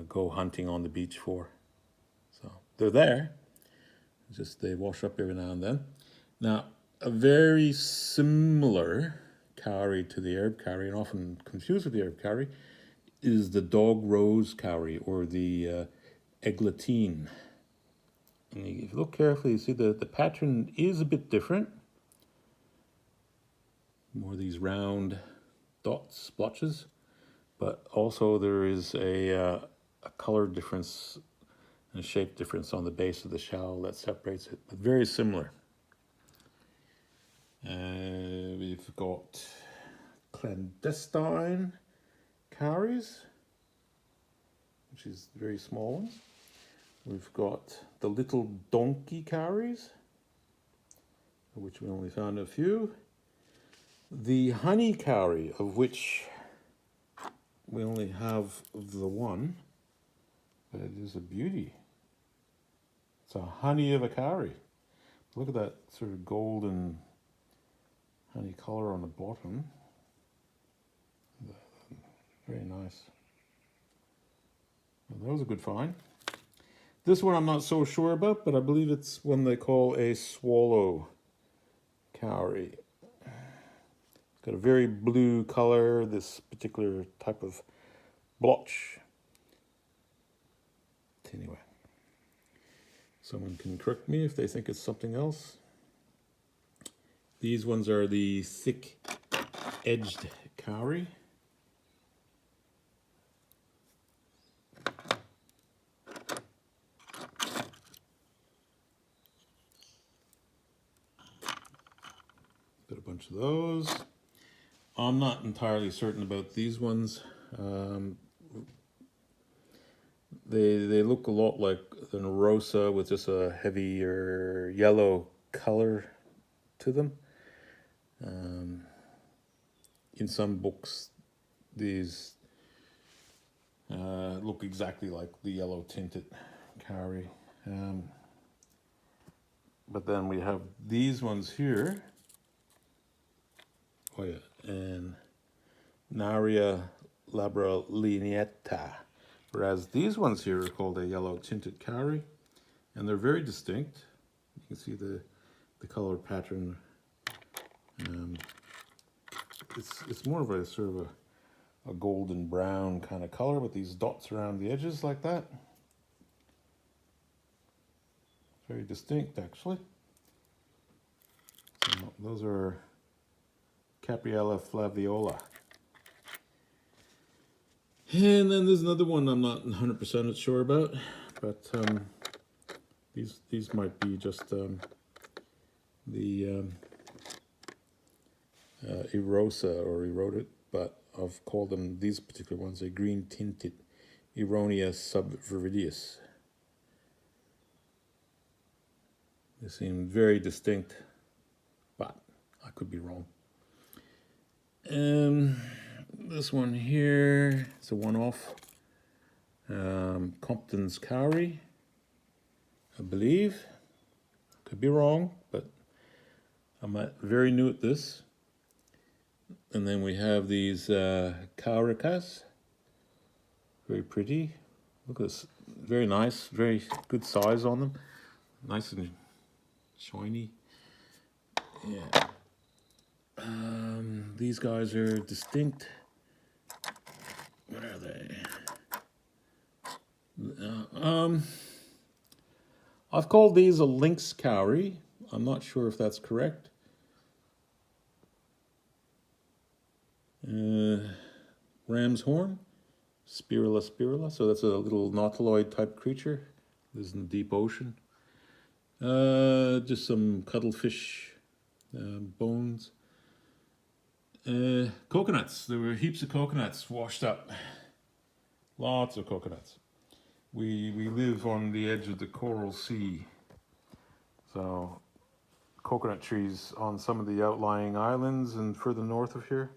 go hunting on the beach for. So they're there, just they wash up every now and then. Now, a very similar cowrie to the Arab cowrie, and often confused with the Arab cowrie, is the dog rose cowrie, or the eglantine. And if you look carefully, you see the pattern is a bit different. More of these round dots, splotches, but also there is a color difference and a shape difference on the base of the shell that separates it, but very similar. We've got clandestine cowries, which is very small ones. We've got the little donkey cowries, of which we only found a few. The honey cowrie, of which we only have the one, but it is a beauty. It's a honey of a cowrie. Look at that sort of golden honey color on the bottom. Very nice. Well, that was a good find. This one I'm not so sure about, but I believe it's one they call a swallow cowrie. It's got a very blue color, this particular type of blotch. Anyway, someone can correct me if they think it's something else. These ones are the thick edged cowrie. Got a bunch of those. I'm not entirely certain about these ones. They look a lot like an rosa with just a heavier yellow color to them. In some books, these look exactly like the yellow tinted cowrie. But then we have these ones here. Oh yeah, and Naria labralineata. Whereas these ones here are called a yellow tinted cowrie, and they're very distinct. You can see the color pattern. It's more of a sort of a golden brown kind of color with these dots around the edges like that. Very distinct, actually. So those are Capriella flaviola. And then there's another one I'm not 100% sure about, but these might be just the erosa or eroded, but I've called them, these particular ones, a green tinted Eronia subviridius. They seem very distinct, but I could be wrong. This one here, it's a one-off. Compton's cowrie, I believe. Could be wrong, but I'm very new at this. And then we have these cauricas. Very pretty. Look at this. Very nice, very good size on them. Nice and shiny. Yeah. These guys are distinct. What are they? I've called these a lynx cowrie. I'm not sure if that's correct. Ram's horn, spirula. So that's a little nautiloid type creature. Lives in the deep ocean. Just some cuttlefish bones. Coconuts. There were heaps of coconuts washed up. Lots of coconuts. We live on the edge of the coral sea. So coconut trees on some of the outlying islands and further north of here.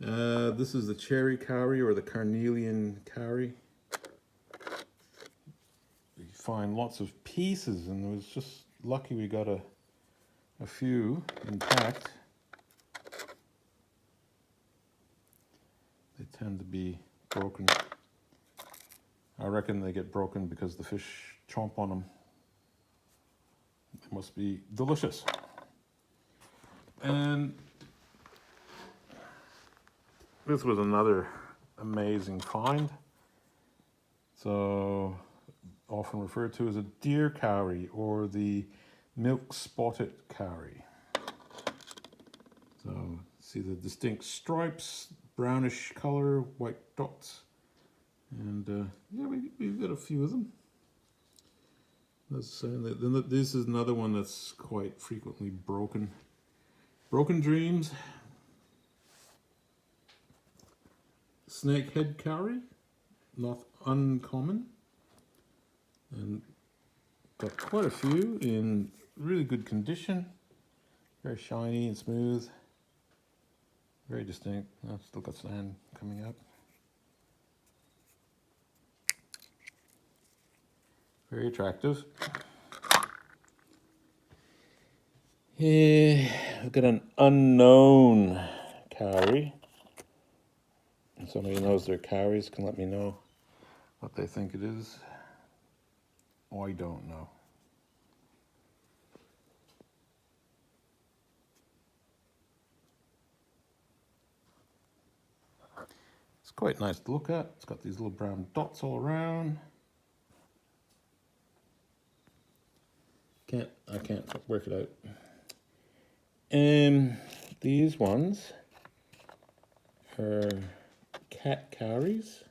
This is the cherry cowrie or the carnelian cowrie. We find lots of pieces, and it was just lucky we got a few intact. They tend to be broken. I reckon they get broken because the fish chomp on them. They must be delicious. And this was another amazing find. So often referred to as a deer cowrie or the milk spotted cowrie. So see the distinct stripes, brownish color, white dots. And yeah, we've got a few of them. This is another one that's quite frequently broken. Broken dreams. Snakehead cowrie, not uncommon. And got quite a few in really good condition. Very shiny and smooth. Very distinct. I've still got sand coming up. Very attractive. I've got an unknown cowrie. If somebody knows their cowries can let me know what they think it is. Oh, I don't know. It's quite nice to look at. It's got these little brown dots all around. I can't work it out. These ones are cat cowries.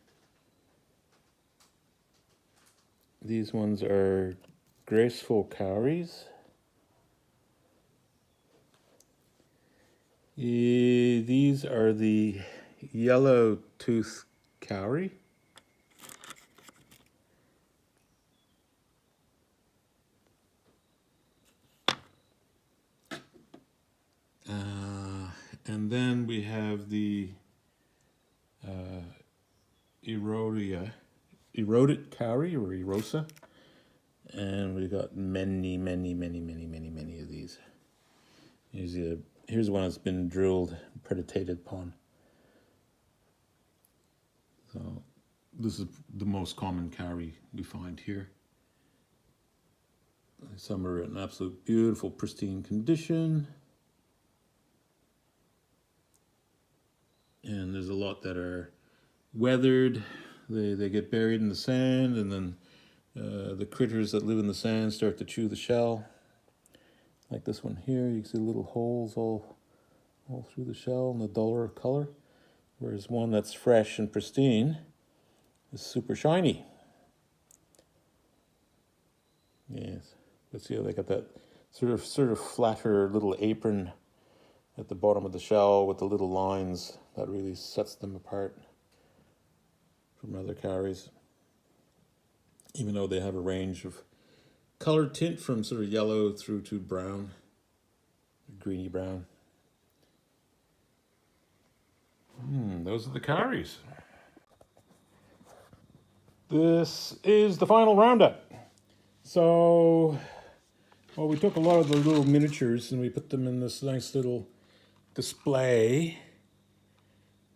These ones are graceful cowries. These are the yellow tooth cowrie. And then we have the eroded cowrie or erosa. And we got many of these. Here's one that's been drilled, predated upon. So this is the most common cowrie we find here. Some are in absolute beautiful, pristine condition. And there's a lot that are weathered. They get buried in the sand, and then the critters that live in the sand start to chew the shell. Like this one here, you can see little holes all through the shell in the duller color. Whereas one that's fresh and pristine is super shiny. Yes, but see how they got that sort of flatter little apron at the bottom of the shell with the little lines that really sets them apart from other cowries. Even though they have a range of color tint from sort of yellow through to brown, greeny brown. Those are the cowries. This is the final roundup. So, well, we took a lot of the little miniatures and we put them in this nice little display,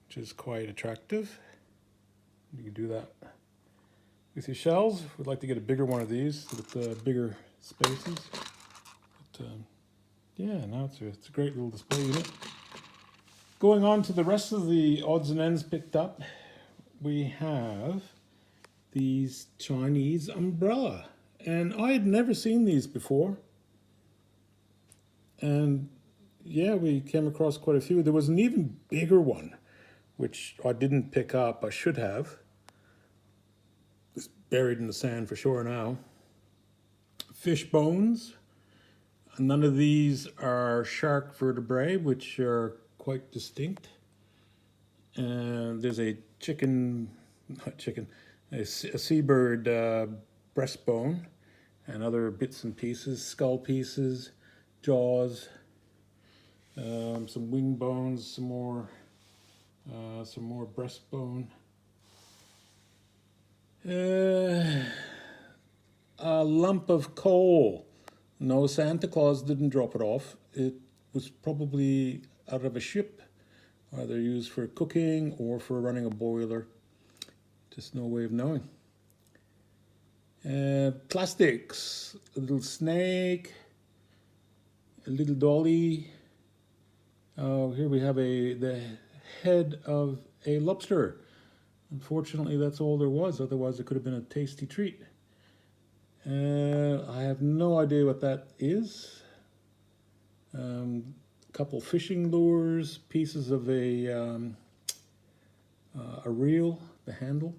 which is quite attractive. You can do that with your shells. We'd like to get a bigger one of these with bigger spaces. But, yeah, no, it's a great little display unit. Going on to the rest of the odds and ends picked up, we have these Chinese umbrella. And I had never seen these before. And yeah, we came across quite a few. There was an even bigger one, which I didn't pick up. I should have. It's buried in the sand for sure now. Fish bones. None of these are shark vertebrae, which are quite distinct. And there's a a seabird breastbone and other bits and pieces, skull pieces, jaws, some wing bones, some more breastbone. A lump of coal. No, Santa Claus didn't drop it off. It was probably out of a ship, either used for cooking or for running a boiler. Just no way of knowing. Plastics, a little snake, a little dolly. Here we have the head of a lobster. Unfortunately, that's all there was. Otherwise, it could have been a tasty treat. I have no idea what that is. A couple fishing lures, pieces of a reel, the handle.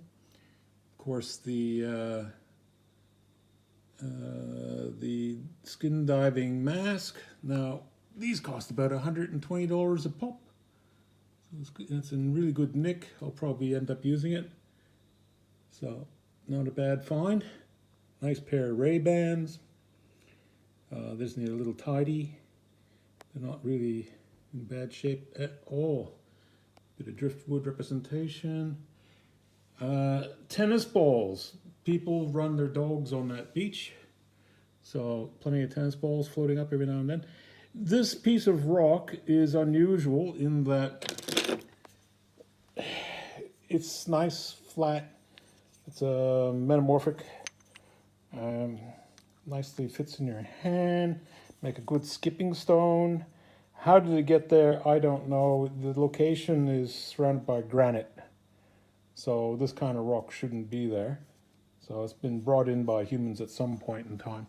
Of course, the skin diving mask. Now, these cost about $120 a pop. So it's in really good nick. I'll probably end up using it. So, not a bad find. Nice pair of Ray-Bans. This need a little tidy. They're not really in bad shape at all. Bit of driftwood representation. Tennis balls. People run their dogs on that beach. So plenty of tennis balls floating up every now and then. This piece of rock is unusual in that it's nice, flat. It's a metamorphic. Nicely fits in your hand. Make a good skipping stone. How did it get there? I don't know. The location is surrounded by granite. So this kind of rock shouldn't be there. So it's been brought in by humans at some point in time.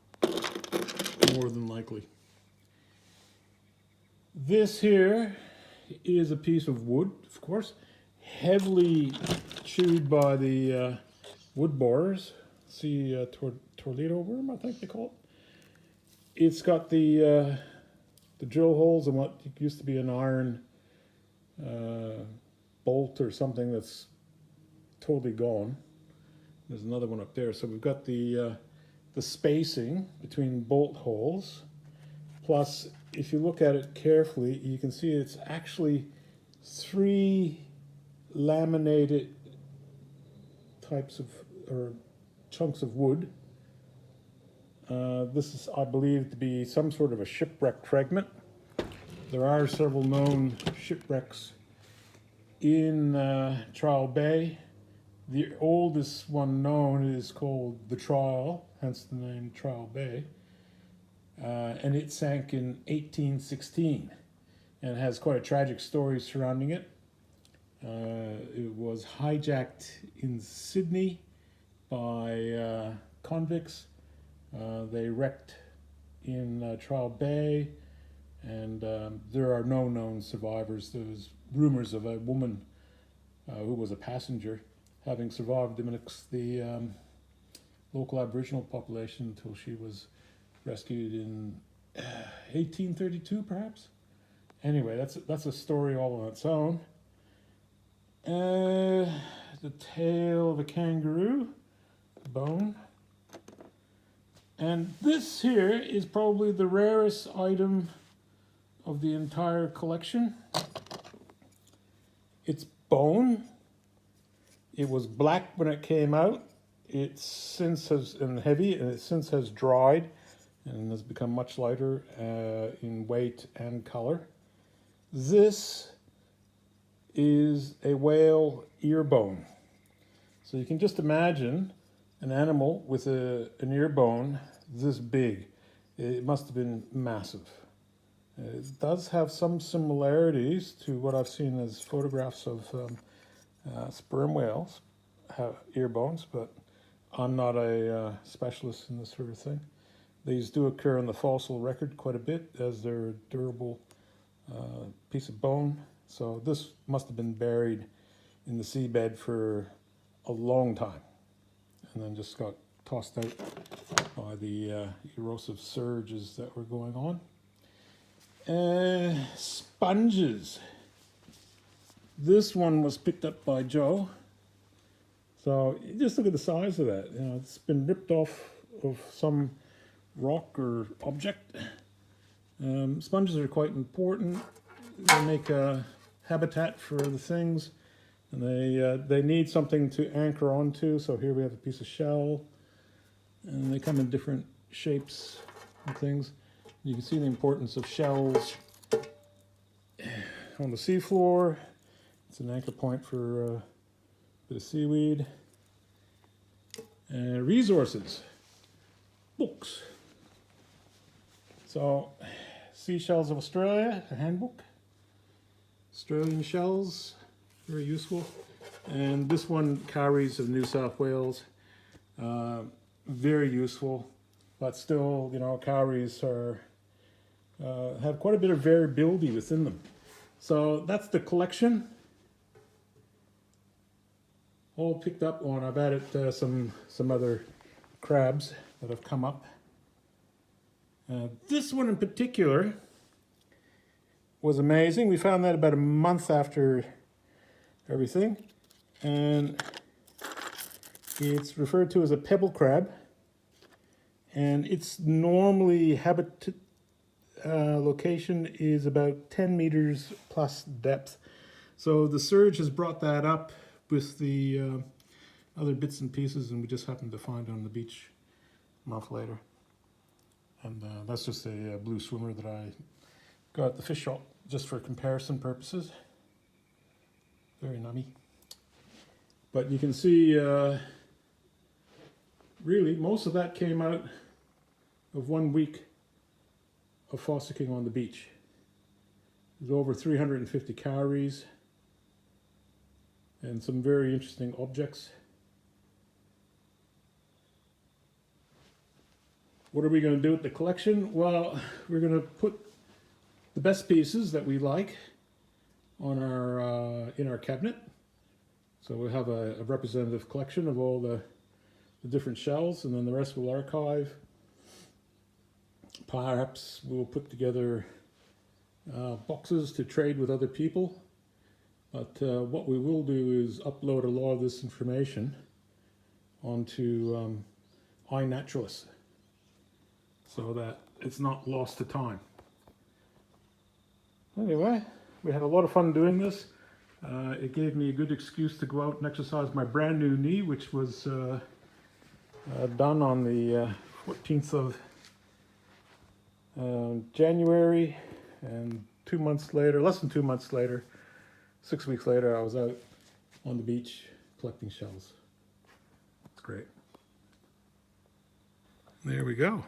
More than likely. This here is a piece of wood, of course, heavily chewed by the wood borers. See, Toledo worm, I think they call it. It's got the drill holes and what used to be an iron bolt or something that's totally gone. There's another one up there. So we've got the spacing between bolt holes. Plus, if you look at it carefully, you can see it's actually 3 laminated types of, or chunks of wood. This is, I believe, to be some sort of a shipwreck fragment. There are several known shipwrecks in Trial Bay. The oldest one known is called the Trial, hence the name Trial Bay. And it sank in 1816 and has quite a tragic story surrounding it. It was hijacked in Sydney by convicts. They wrecked in Trial Bay, and there are no known survivors. There's rumors of a woman who was a passenger having survived amongst the local Aboriginal population until she was rescued in 1832, perhaps. Anyway, that's a story all on its own. The tail of a kangaroo, bone. And this here is probably the rarest item of the entire collection. It's bone. It was black when it came out. It since has, and heavy, and it since has dried and has become much lighter in weight and color. This is a whale ear bone. So you can just imagine an animal with an ear bone this big. It must have been massive. It does have some similarities to what I've seen as photographs of sperm whales have ear bones, but I'm not a specialist in this sort of thing. These do occur in the fossil record quite a bit as they're a durable piece of bone. So this must have been buried in the seabed for a long time and then just got tossed out by the erosive surges that were going on. Sponges. This one was picked up by Joe. So just look at the size of that. You know, it's been ripped off of some rock or object. Sponges are quite important. They make a habitat for the things, and they need something to anchor onto. So here we have a piece of shell, and they come in different shapes and things. You can see the importance of shells on the seafloor. It's an anchor point for a bit of seaweed. Resources, books. So, Seashells of Australia, a handbook. Australian shells, very useful. And this one, Cowries of New South Wales, very useful. But still, you know, cowries are have quite a bit of variability within them. So that's the collection. All picked up on. I've added some other crabs that have come up. This one in particular was amazing. We found that about a month after everything, and it's referred to as a pebble crab, and its normally habitat location is about 10 meters plus depth. So the surge has brought that up with the other bits and pieces, and we just happened to find it on the beach a month later. And that's just a blue swimmer that I Got the fish shop just for comparison purposes. Very nummy. But you can see, really, most of that came out of 1 week of fossicking on the beach. There's over 350 cowries and some very interesting objects. What are we going to do with the collection? Well, we're going to put the best pieces that we like on our in our cabinet. So we'll have a representative collection of all the different shells, and then the rest we'll archive. Perhaps we'll put together boxes to trade with other people. But what we will do is upload a lot of this information onto iNaturalist so that it's not lost to time. Anyway, we had a lot of fun doing this. It gave me a good excuse to go out and exercise my brand new knee, which was done on the 14th of January, and 2 months later, less than 2 months later, 6 weeks later, I was out on the beach collecting shells. It's great. There we go.